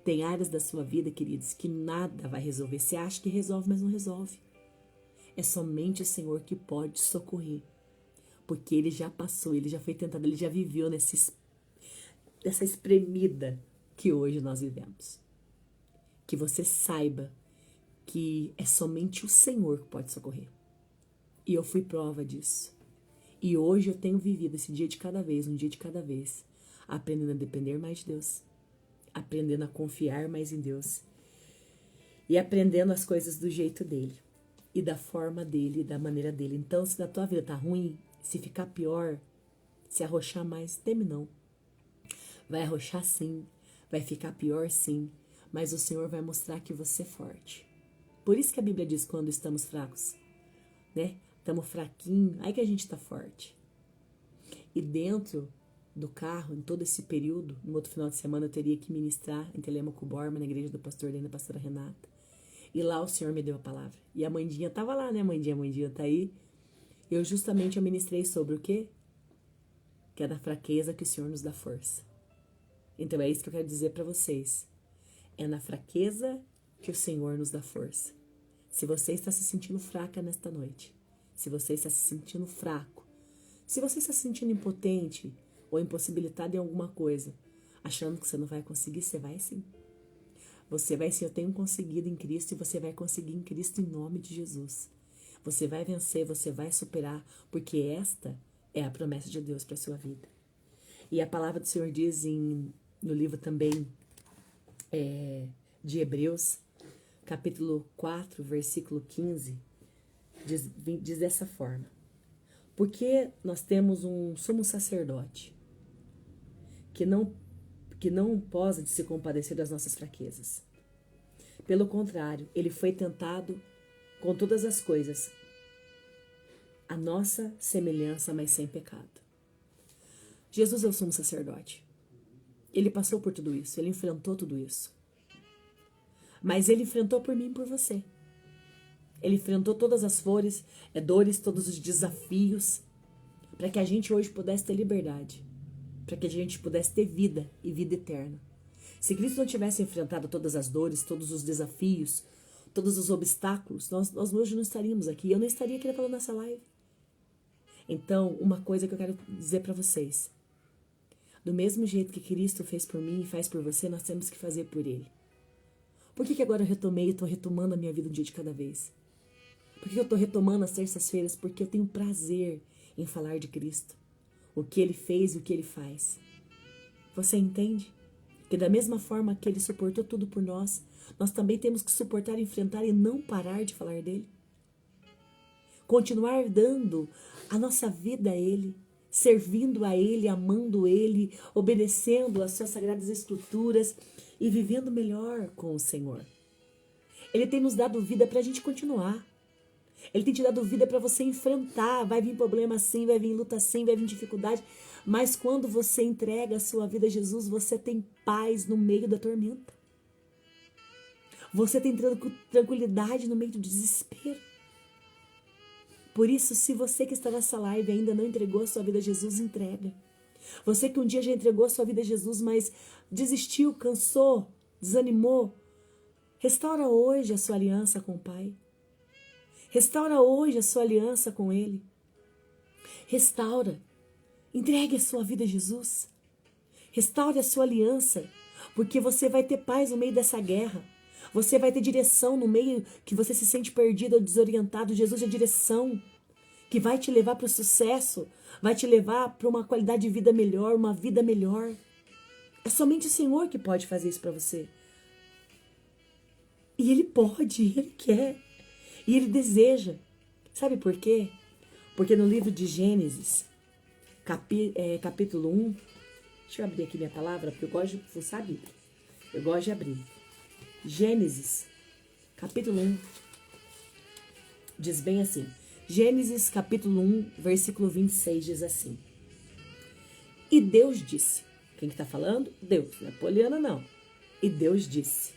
Tem áreas da sua vida, queridos, que nada vai resolver. Você acha que resolve, mas não resolve. É somente o Senhor que pode te socorrer. Porque Ele já passou, Ele já foi tentado, Ele já viveu nessa espremida que hoje nós vivemos. Que você saiba que é somente o Senhor que pode socorrer. E eu fui prova disso. E hoje eu tenho vivido esse dia de cada vez, um dia de cada vez, aprendendo a depender mais de Deus, aprendendo a confiar mais em Deus e aprendendo as coisas do jeito dele e da forma dele e da maneira dele. Então, se na tua vida tá ruim, se ficar pior, se arrochar mais, teme não. Vai arrochar sim, vai ficar pior sim, mas o Senhor vai mostrar que você é forte. Por isso que a Bíblia diz quando estamos fracos, né? Estamos fraquinhos, aí que a gente está forte. E dentro do carro, em todo esse período, no outro final de semana eu teria que ministrar em Telêmaco Borba, na igreja do pastor Helena e da pastora Renata. E lá o Senhor me deu a palavra. E a Mandinha estava lá, né? A Mandinha está aí. Eu ministrei sobre o quê? Que é da fraqueza que o Senhor nos dá força. Então é isso que eu quero dizer para vocês. É na fraqueza que o Senhor nos dá força. Se você está se sentindo fraca nesta noite, se você está se sentindo fraco, se você está se sentindo impotente ou impossibilitado em alguma coisa, achando que você não vai conseguir, você vai sim. Você vai sim, eu tenho conseguido em Cristo e você vai conseguir em Cristo em nome de Jesus. Você vai vencer, você vai superar, porque esta é a promessa de Deus para a sua vida. E a palavra do Senhor diz no livro também de Hebreus, capítulo 4, versículo 15, diz dessa forma: porque nós temos um sumo sacerdote que não pode se compadecer das nossas fraquezas. Pelo contrário, ele foi tentado com todas as coisas, a nossa semelhança, mas sem pecado. Jesus é o sumo sacerdote. Ele passou por tudo isso, ele enfrentou tudo isso. Mas ele enfrentou por mim e por você. Ele enfrentou todas as dores, todos os desafios, para que a gente hoje pudesse ter liberdade, para que a gente pudesse ter vida e vida eterna. Se Cristo não tivesse enfrentado todas as dores, todos os desafios, todos os obstáculos, nós hoje não estaríamos aqui. Eu não estaria aqui falando nessa live. Então, uma coisa que eu quero dizer para vocês: Do mesmo jeito que Cristo fez por mim e faz por você, nós temos que fazer por Ele. Por que agora eu retomei e estou retomando a minha vida um dia de cada vez? Por que eu estou retomando as terças-feiras? Porque eu tenho prazer em falar de Cristo. O que Ele fez e o que Ele faz. Você entende? Que da mesma forma que Ele suportou tudo por nós, nós também temos que suportar, enfrentar e não parar de falar dEle. Continuar dando a nossa vida a Ele, servindo a Ele, amando Ele, obedecendo às suas sagradas escrituras e vivendo melhor com o Senhor. Ele tem nos dado vida para a gente continuar. Ele tem te dado vida para você enfrentar. Vai vir problema sim, vai vir luta sim, vai vir dificuldade. Mas quando você entrega a sua vida a Jesus, você tem paz no meio da tormenta. Você tem tranquilidade no meio do desespero. Por isso, se você que está nessa live ainda não entregou a sua vida a Jesus, entrega. Você que um dia já entregou a sua vida a Jesus, mas desistiu, cansou, desanimou, restaura hoje a sua aliança com o Pai. Restaura hoje a sua aliança com Ele. Restaura. Entregue a sua vida a Jesus. Restaure a sua aliança, porque você vai ter paz no meio dessa guerra. Você vai ter direção no meio que você se sente perdido ou desorientado. Jesus é direção que vai te levar para o sucesso, vai te levar para uma qualidade de vida melhor, uma vida melhor. É somente o Senhor que pode fazer isso para você. E Ele pode, Ele quer, e Ele deseja. Sabe por quê? Porque no livro de Gênesis, capítulo 1, deixa eu abrir aqui minha palavra, porque eu gosto de fuçar a Bíblia. Eu gosto de abrir. Gênesis, capítulo 1, diz bem assim. Gênesis, capítulo 1, versículo 26, diz assim. E Deus disse. Quem que está falando? Deus, não é Poliana não. E Deus disse.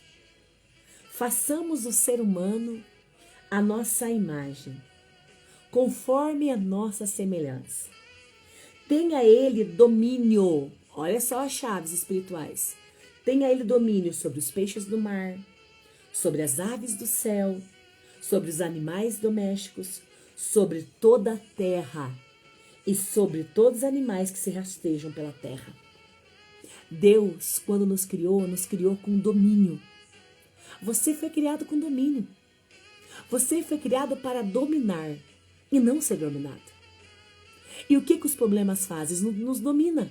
Façamos o ser humano a nossa imagem, conforme a nossa semelhança. Tenha ele domínio. Olha só as chaves espirituais. Tenha ele domínio sobre os peixes do mar, sobre as aves do céu, sobre os animais domésticos, sobre toda a terra e sobre todos os animais que se rastejam pela terra. Deus, quando nos criou com domínio. Você foi criado com domínio. Você foi criado para dominar e não ser dominado. E o que os problemas fazem? Nos domina.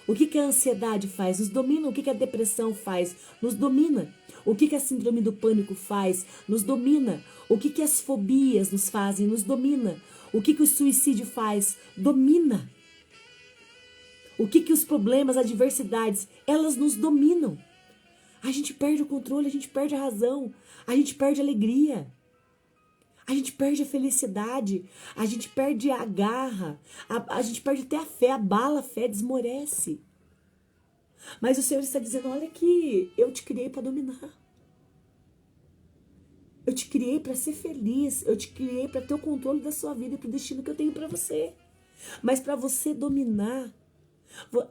O que a ansiedade faz? Nos domina. O que a depressão faz? Nos domina. O que a síndrome do pânico faz? Nos domina. O que as fobias nos fazem? Nos domina. O que o suicídio faz? Domina. O que os problemas, adversidades, elas nos dominam. A gente perde o controle, a gente perde a razão, a gente perde a alegria. A gente perde a felicidade, a gente perde a garra, a gente perde até a fé, abala a fé, desmorece. Mas o Senhor está dizendo, olha aqui, eu te criei para dominar. Eu te criei para ser feliz, eu te criei para ter o controle da sua vida e para o destino que eu tenho para você. Mas para você dominar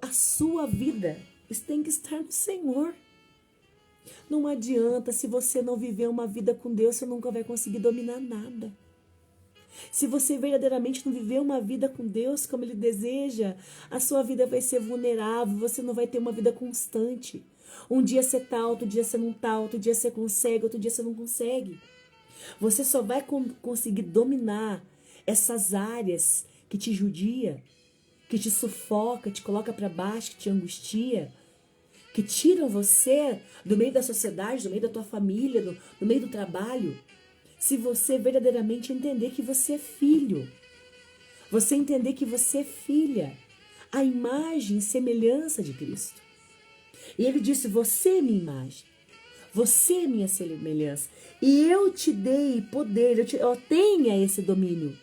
a sua vida, isso tem que estar no Senhor. Não adianta, se você não viver uma vida com Deus, você nunca vai conseguir dominar nada. Se você verdadeiramente não viver uma vida com Deus como Ele deseja, a sua vida vai ser vulnerável, você não vai ter uma vida constante. Um dia você tá, outro dia você não tá, outro dia você consegue, outro dia você não consegue. Você só vai conseguir dominar essas áreas que te judia, que te sufoca, te coloca para baixo, que te angustia, que tiram você do meio da sociedade, do meio da tua família, do meio do trabalho, se você verdadeiramente entender que você é filho. Você entender que você é filha, a imagem e semelhança de Cristo. E Ele disse, você é minha imagem, você é minha semelhança, e eu te dei poder, tenha esse domínio.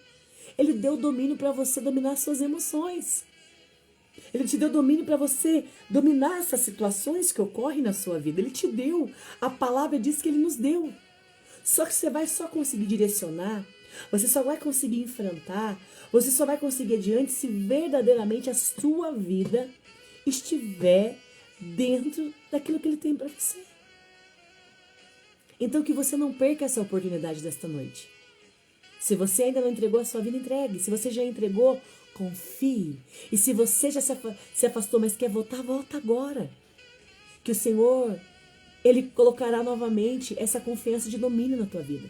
Ele deu domínio para você dominar suas emoções. Ele te deu domínio para você dominar essas situações que ocorrem na sua vida. Ele te deu. A palavra diz que Ele nos deu. Só que você vai só conseguir direcionar, você só vai conseguir enfrentar, você só vai conseguir adiante se verdadeiramente a sua vida estiver dentro daquilo que Ele tem para você. Então que você não perca essa oportunidade desta noite. Se você ainda não entregou a sua vida, entregue. Se você já entregou, Confie. E se você já se afastou, mas quer voltar, volta agora. Que o Senhor, Ele colocará novamente essa confiança de domínio na tua vida.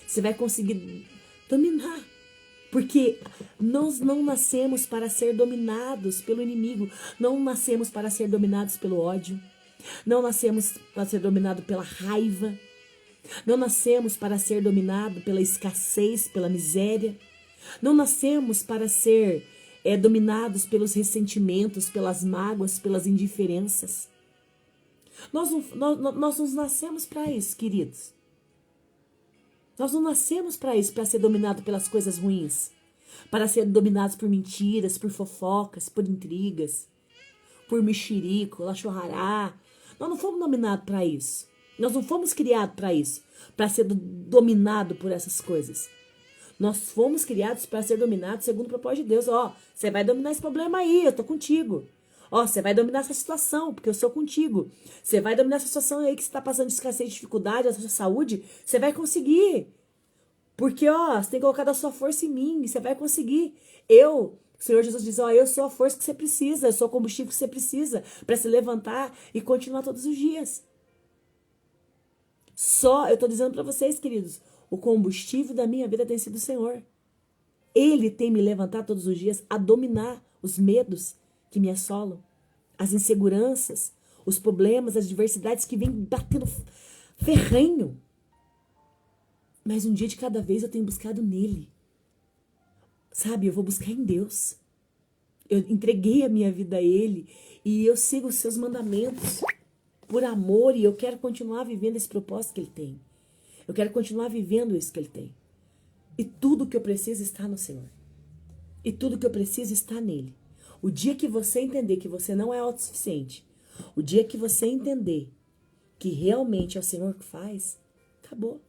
Você vai conseguir dominar. Porque nós não nascemos para ser dominados pelo inimigo. Não nascemos para ser dominados pelo ódio. Não nascemos para ser dominados pela raiva. Não nascemos para ser dominados pela escassez, pela miséria. Não nascemos para ser dominados pelos ressentimentos, pelas mágoas, pelas indiferenças. Nós não nascemos para isso, queridos. Nós não nascemos para isso, para ser dominado pelas coisas ruins. Para ser dominados por mentiras, por fofocas, por intrigas, por mexerico, lachorrará. Nós não fomos dominados para isso. Nós não fomos criados para isso, para ser dominado por essas coisas. Nós fomos criados para ser dominados segundo o propósito de Deus. Ó, você vai dominar esse problema aí, eu tô contigo. Ó, você vai dominar essa situação, porque eu sou contigo. Você vai dominar essa situação aí que você está passando de escassez, de dificuldade, a sua saúde. Você vai conseguir. Porque, ó, você tem colocado a sua força em mim. Você vai conseguir. O Senhor Jesus diz, ó, eu sou a força que você precisa. Eu sou o combustível que você precisa para se levantar e continuar todos os dias. Eu tô dizendo para vocês, queridos, o combustível da minha vida tem sido o Senhor. Ele tem me levantado todos os dias a dominar os medos que me assolam, as inseguranças, os problemas, as adversidades que vêm batendo ferrenho. Mas um dia de cada vez eu tenho buscado nele. Sabe, eu vou buscar em Deus. Eu entreguei a minha vida a Ele e eu sigo os seus mandamentos por amor e eu quero continuar vivendo esse propósito que Ele tem. Eu quero continuar vivendo isso que Ele tem. E tudo que eu preciso está no Senhor. E tudo que eu preciso está nele. O dia que você entender que você não é autossuficiente, o dia que você entender que realmente é o Senhor que faz, acabou.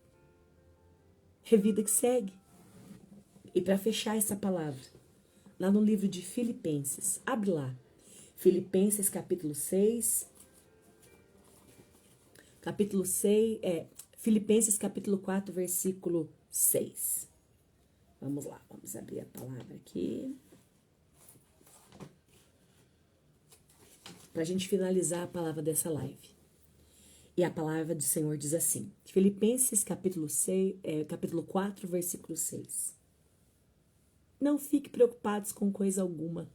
É vida que segue. E para fechar essa palavra, lá no livro de Filipenses, abre lá. Filipenses capítulo 6. Filipenses capítulo 4, versículo 6. Vamos lá, vamos abrir a palavra aqui. Para a gente finalizar a palavra dessa live. E a palavra do Senhor diz assim, Filipenses capítulo 4, versículo 6. Não fique preocupados com coisa alguma.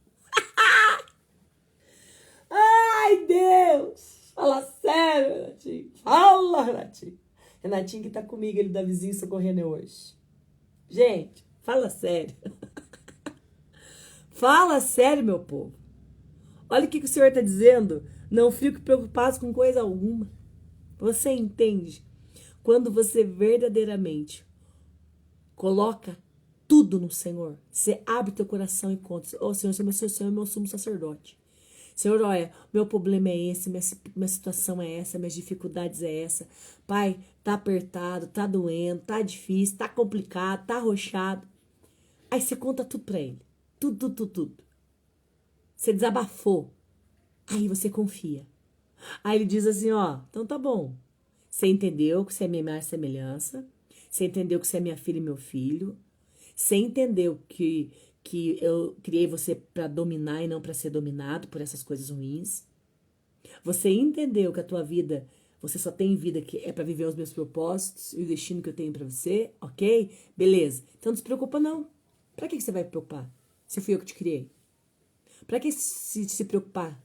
Ai, Deus! Fala sério, Renatinho. Fala, Renatinho. Renatinho que tá comigo, ele da vizinha socorrendo hoje. Gente, fala sério. Fala sério, meu povo. Olha o que o Senhor está dizendo. Não fique preocupado com coisa alguma. Você entende? Quando você verdadeiramente coloca tudo no Senhor, você abre teu coração e conta. Ô, Senhor, Senhor é meu sumo sacerdote. Senhor, olha, meu problema é esse, minha situação é essa, minhas dificuldades é essa. Pai, tá apertado, tá doendo, tá difícil, tá complicado, tá arrochado. Aí você conta tudo pra ele. Tudo. Você desabafou. Aí você confia. Aí ele diz assim, ó, então tá bom. Você entendeu que você é minha imagem e semelhança. Você entendeu que você é minha filha e meu filho. Você entendeu que eu criei você para dominar e não para ser dominado por essas coisas ruins. Você entendeu que a tua vida, você só tem vida que é para viver os meus propósitos e o destino que eu tenho para você, ok? Beleza. Então não se preocupa não. Para que você vai preocupar? Se fui eu que te criei. Para que se preocupar?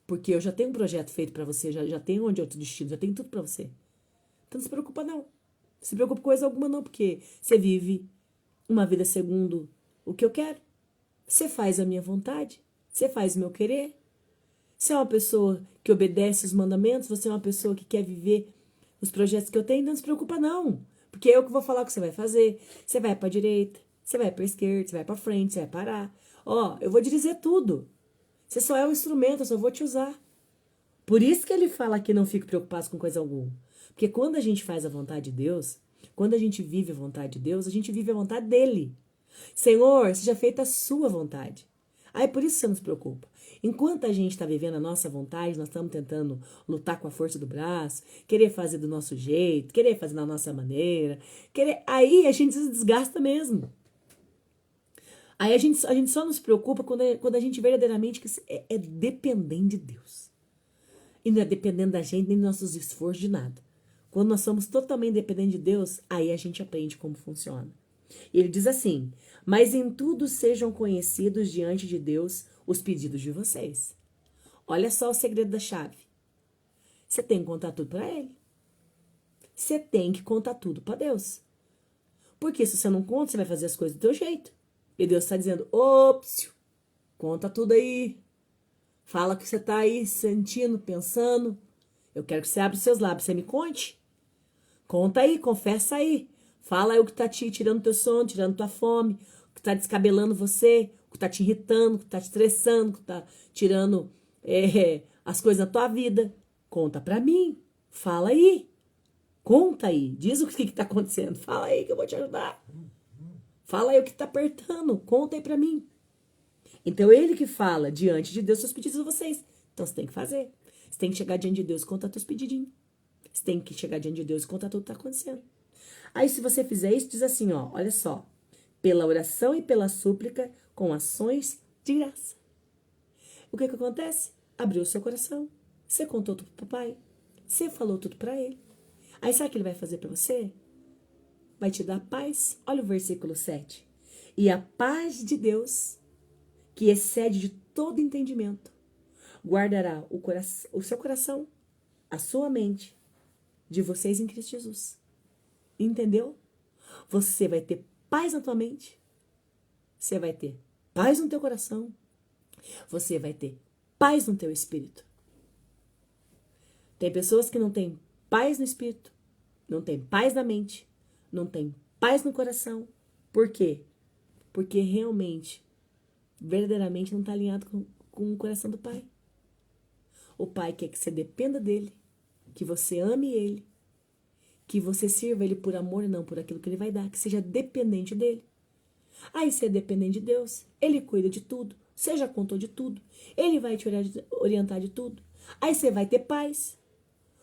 Porque eu já tenho um projeto feito para você, já tenho onde é o teu destino, já tenho tudo para você. Então não se preocupa não. Se preocupa com coisa alguma não, porque você vive uma vida segundo o que eu quero. Você faz a minha vontade. Você faz o meu querer. Você é uma pessoa que obedece os mandamentos. Você é uma pessoa que quer viver os projetos que eu tenho. Então não se preocupa não. Porque eu que vou falar o que você vai fazer. Você vai para a direita. Você vai para a esquerda. Você vai para frente. Você vai parar. Ó, eu vou te dizer tudo. Você só é um instrumento. Eu só vou te usar. Por isso que ele fala que não fique preocupado com coisa alguma. Porque quando a gente faz a vontade de Deus, quando a gente vive a vontade de Deus, a gente vive a vontade dele. Senhor, seja feita a sua vontade. Aí por isso você não se preocupa. Enquanto a gente está vivendo a nossa vontade, nós estamos tentando lutar com a força do braço, querer fazer do nosso jeito, querer fazer da nossa maneira, aí a gente se desgasta mesmo. Aí a gente só nos preocupa quando a gente verdadeiramente é dependente de Deus. E não é dependendo da gente, nem dos nossos esforços, de nada. Quando nós somos totalmente dependentes de Deus, aí a gente aprende como funciona. Ele diz assim: mas em tudo sejam conhecidos diante de Deus os pedidos de vocês. Olha só o segredo da chave. Você tem que contar tudo para Ele. Você tem que contar tudo para Deus. Porque se você não conta, você vai fazer as coisas do teu jeito. E Deus está dizendo: ops, conta tudo aí. Fala o que você está aí sentindo, pensando. Eu quero que você abra os seus lábios, você me conte. Conta aí, confessa aí. Fala aí o que está te tirando teu sono, tirando tua fome, o que está descabelando você, o que está te irritando, o que está te estressando, o que está tirando as coisas da tua vida. Conta para mim. Fala aí. Conta aí. Diz o que está acontecendo. Fala aí que eu vou te ajudar. Fala aí o que está apertando. Conta aí para mim. Então, ele que fala diante de Deus seus pedidos a vocês. Então, você tem que fazer. Você tem que chegar diante de Deus e contar teus pedidinhos. Você tem que chegar diante de Deus e contar tudo que está acontecendo. Aí, se você fizer isso, diz assim, ó, olha só. Pela oração e pela súplica, com ações de graça. O que acontece? Abriu o seu coração. Você contou tudo pro pai. Você falou tudo para ele. Aí, sabe o que ele vai fazer para você? Vai te dar paz. Olha o versículo 7. E a paz de Deus, que excede de todo entendimento, guardará o seu coração, a sua mente, de vocês em Cristo Jesus. Entendeu? Você vai ter paz na tua mente. Você vai ter paz no teu coração. Você vai ter paz no teu espírito. Tem pessoas que não têm paz no espírito, não têm paz na mente, não têm paz no coração. Por quê? Porque realmente, verdadeiramente não está alinhado com o coração do Pai. O Pai quer que você dependa dele, que você ame ele, que você sirva ele por amor e não por aquilo que ele vai dar, que seja dependente dele. Aí você é dependente de Deus, ele cuida de tudo, você já contou de tudo, ele vai te orientar de tudo. Aí você vai ter paz,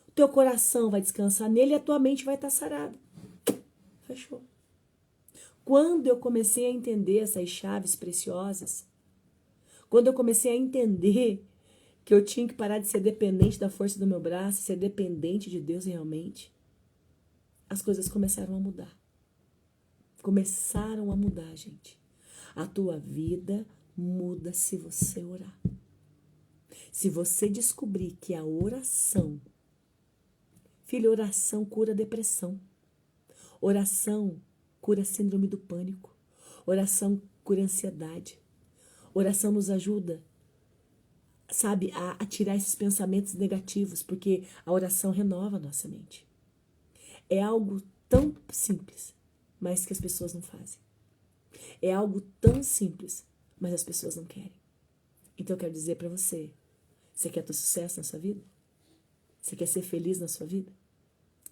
o teu coração vai descansar nele e a tua mente vai estar sarada. Fechou. Quando eu comecei a entender essas chaves preciosas, quando eu comecei a entender que eu tinha que parar de ser dependente da força do meu braço, ser dependente de Deus realmente, as coisas começaram a mudar. Começaram a mudar, gente. A tua vida muda se você orar. Se você descobrir que a oração, filho, oração cura depressão. Oração cura síndrome do pânico. Oração cura ansiedade. Oração nos ajuda, sabe, a tirar esses pensamentos negativos, porque a oração renova a nossa mente. É algo tão simples, mas que as pessoas não fazem. É algo tão simples, mas as pessoas não querem. Então eu quero dizer para você, você quer ter sucesso na sua vida? Você quer ser feliz na sua vida?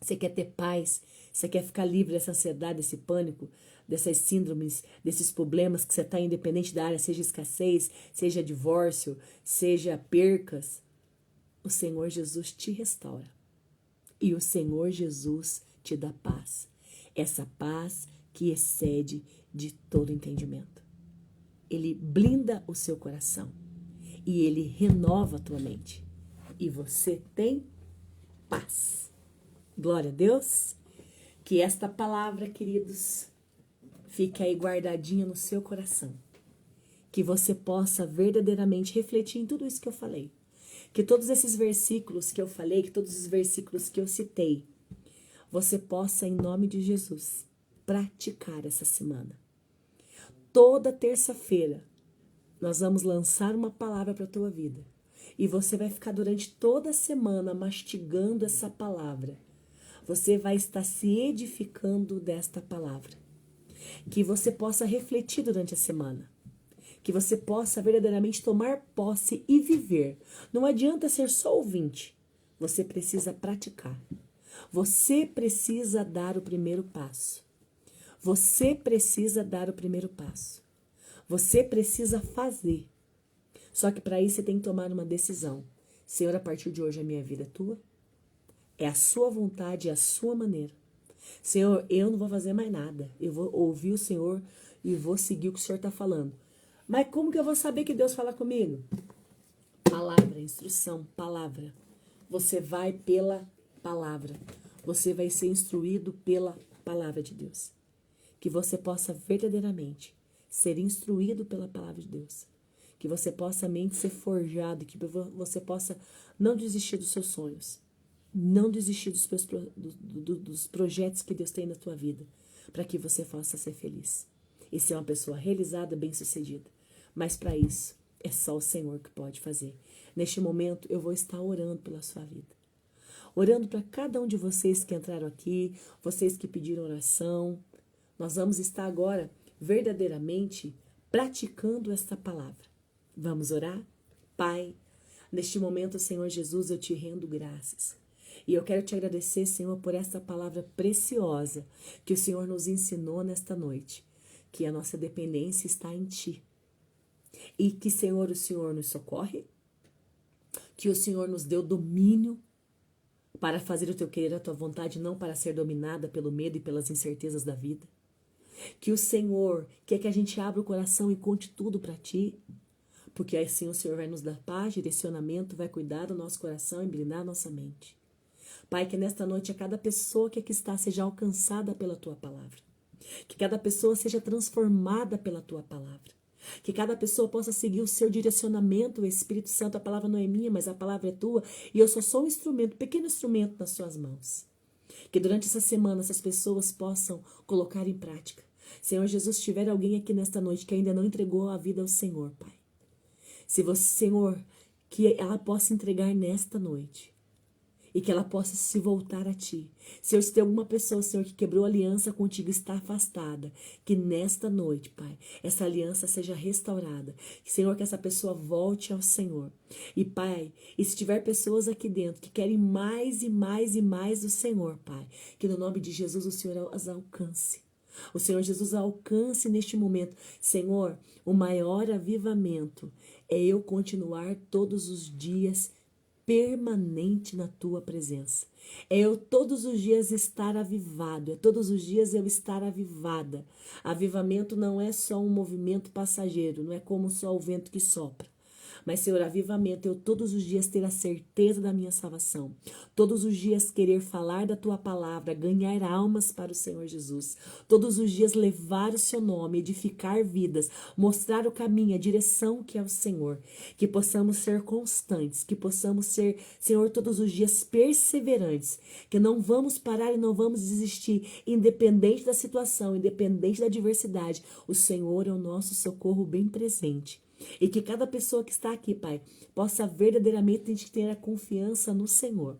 Você quer ter paz? Você quer ficar livre dessa ansiedade, desse pânico, dessas síndromes, desses problemas que você está independente da área, seja escassez, seja divórcio, seja percas? O Senhor Jesus te restaura. E o Senhor Jesus te dá paz. Essa paz que excede de todo entendimento. Ele blinda o seu coração. E ele renova a tua mente. E você tem paz. Glória a Deus. Que esta palavra, queridos, fique aí guardadinha no seu coração. Que você possa verdadeiramente refletir em tudo isso que eu falei. Que todos esses versículos que eu falei, que todos os versículos que eu citei, você possa, em nome de Jesus, praticar essa semana. Toda terça-feira, nós vamos lançar uma palavra para a tua vida. E você vai ficar durante toda a semana mastigando essa palavra. Você vai estar se edificando desta palavra. Que você possa refletir durante a semana. Que você possa verdadeiramente tomar posse e viver. Não adianta ser só ouvinte. Você precisa praticar. Você precisa dar o primeiro passo. Você precisa dar o primeiro passo. Você precisa fazer. Só que para isso você tem que tomar uma decisão. Senhor, a partir de hoje a minha vida é tua. É a sua vontade, é a sua maneira. Senhor, eu não vou fazer mais nada. Eu vou ouvir o Senhor e vou seguir o que o Senhor está falando. Mas como que eu vou saber que Deus fala comigo? Palavra, instrução, palavra. Você vai pela palavra. Você vai ser instruído pela palavra de Deus. Que você possa verdadeiramente ser instruído pela palavra de Deus. Que você possa mente ser forjado, que você possa não desistir dos seus sonhos. Não desistir dos projetos que Deus tem na tua vida. Para que você possa ser feliz. E ser uma pessoa realizada, bem-sucedida. Mas para isso, é só o Senhor que pode fazer. Neste momento, eu vou estar orando pela sua vida. Orando para cada um de vocês que entraram aqui, vocês que pediram oração. Nós vamos estar agora verdadeiramente praticando esta palavra. Vamos orar? Pai, neste momento, Senhor Jesus, eu te rendo graças. E eu quero te agradecer, Senhor, por esta palavra preciosa que o Senhor nos ensinou nesta noite. Que a nossa dependência está em Ti. E que, Senhor, o Senhor nos socorre. Que o Senhor nos deu domínio para fazer o Teu querer, a Tua vontade, não para ser dominada pelo medo e pelas incertezas da vida. Que o Senhor quer que a gente abra o coração e conte tudo para Ti. Porque assim o Senhor vai nos dar paz, direcionamento, vai cuidar do nosso coração e blindar a nossa mente. Pai, que nesta noite a cada pessoa que aqui está seja alcançada pela Tua palavra. Que cada pessoa seja transformada pela Tua palavra. Que cada pessoa possa seguir o seu direcionamento, o Espírito Santo. A palavra não é minha, mas a palavra é Tua. E eu sou só um instrumento, um pequeno instrumento nas Suas mãos. Que durante essa semana essas pessoas possam colocar em prática. Senhor Jesus, se tiver alguém aqui nesta noite que ainda não entregou a vida ao Senhor, Pai. Se você, Senhor, que ela possa entregar nesta noite. E que ela possa se voltar a Ti. Senhor, se tem alguma pessoa, Senhor, que quebrou aliança contigo, está afastada. Que nesta noite, Pai, essa aliança seja restaurada. Senhor, que essa pessoa volte ao Senhor. E, Pai, e se tiver pessoas aqui dentro que querem mais e mais e mais do Senhor, Pai, que no nome de Jesus o Senhor as alcance. O Senhor Jesus alcance neste momento. Senhor, o maior avivamento é eu continuar todos os dias permanente na Tua presença. É eu todos os dias estar avivado, é todos os dias eu estar avivada. Avivamento não é só um movimento passageiro, não é como só o vento que sopra. Mas, Senhor, avivamento, eu todos os dias ter a certeza da minha salvação. Todos os dias querer falar da Tua palavra, ganhar almas para o Senhor Jesus. Todos os dias levar o Seu nome, edificar vidas, mostrar o caminho, a direção que é o Senhor. Que possamos ser constantes, que possamos ser, Senhor, todos os dias perseverantes. Que não vamos parar e não vamos desistir, independente da situação, independente da adversidade. O Senhor é o nosso socorro bem presente. E que cada pessoa que está aqui, Pai, possa verdadeiramente ter a confiança no Senhor.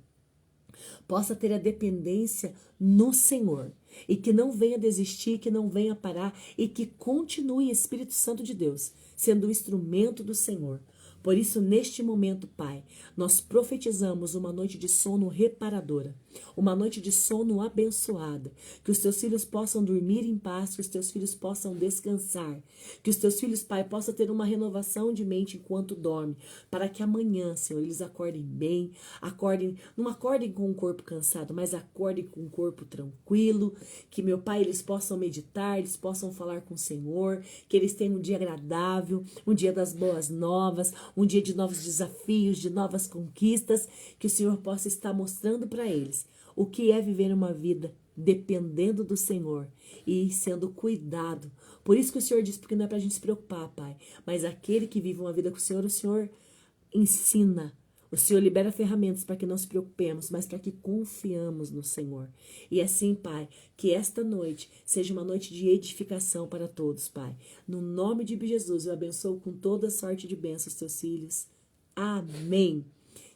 Possa ter a dependência no Senhor. E que não venha desistir, que não venha parar. E que continue, Espírito Santo de Deus, sendo o instrumento do Senhor. Por isso, neste momento, Pai, nós profetizamos uma noite de sono reparadora, uma noite de sono abençoada, que os teus filhos possam dormir em paz, que os teus filhos possam descansar, que os teus filhos, Pai, possam ter uma renovação de mente enquanto dorme, para que amanhã, Senhor, eles acordem bem, não acordem com o corpo cansado, mas acordem com o corpo tranquilo, que, meu Pai, eles possam meditar, eles possam falar com o Senhor, que eles tenham um dia agradável, um dia das boas novas, um dia de novos desafios, de novas conquistas, que o Senhor possa estar mostrando para eles o que é viver uma vida dependendo do Senhor e sendo cuidado. Por isso que o Senhor diz, porque não é para a gente se preocupar, Pai, mas aquele que vive uma vida com o Senhor ensina. O Senhor libera ferramentas para que não se preocupemos, mas para que confiamos no Senhor. E assim, Pai, que esta noite seja uma noite de edificação para todos, Pai. No nome de Jesus, eu abençoo com toda sorte de bênçãos os teus filhos. Amém.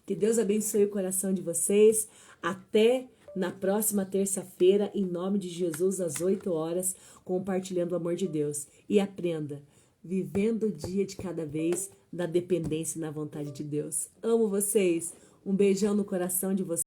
Que Deus abençoe o coração de vocês. Até na próxima terça-feira, em nome de Jesus, às 8 horas, compartilhando o amor de Deus. E aprenda, vivendo o dia de cada vez, na dependência e na vontade de Deus. Amo vocês. Um beijão no coração de vocês.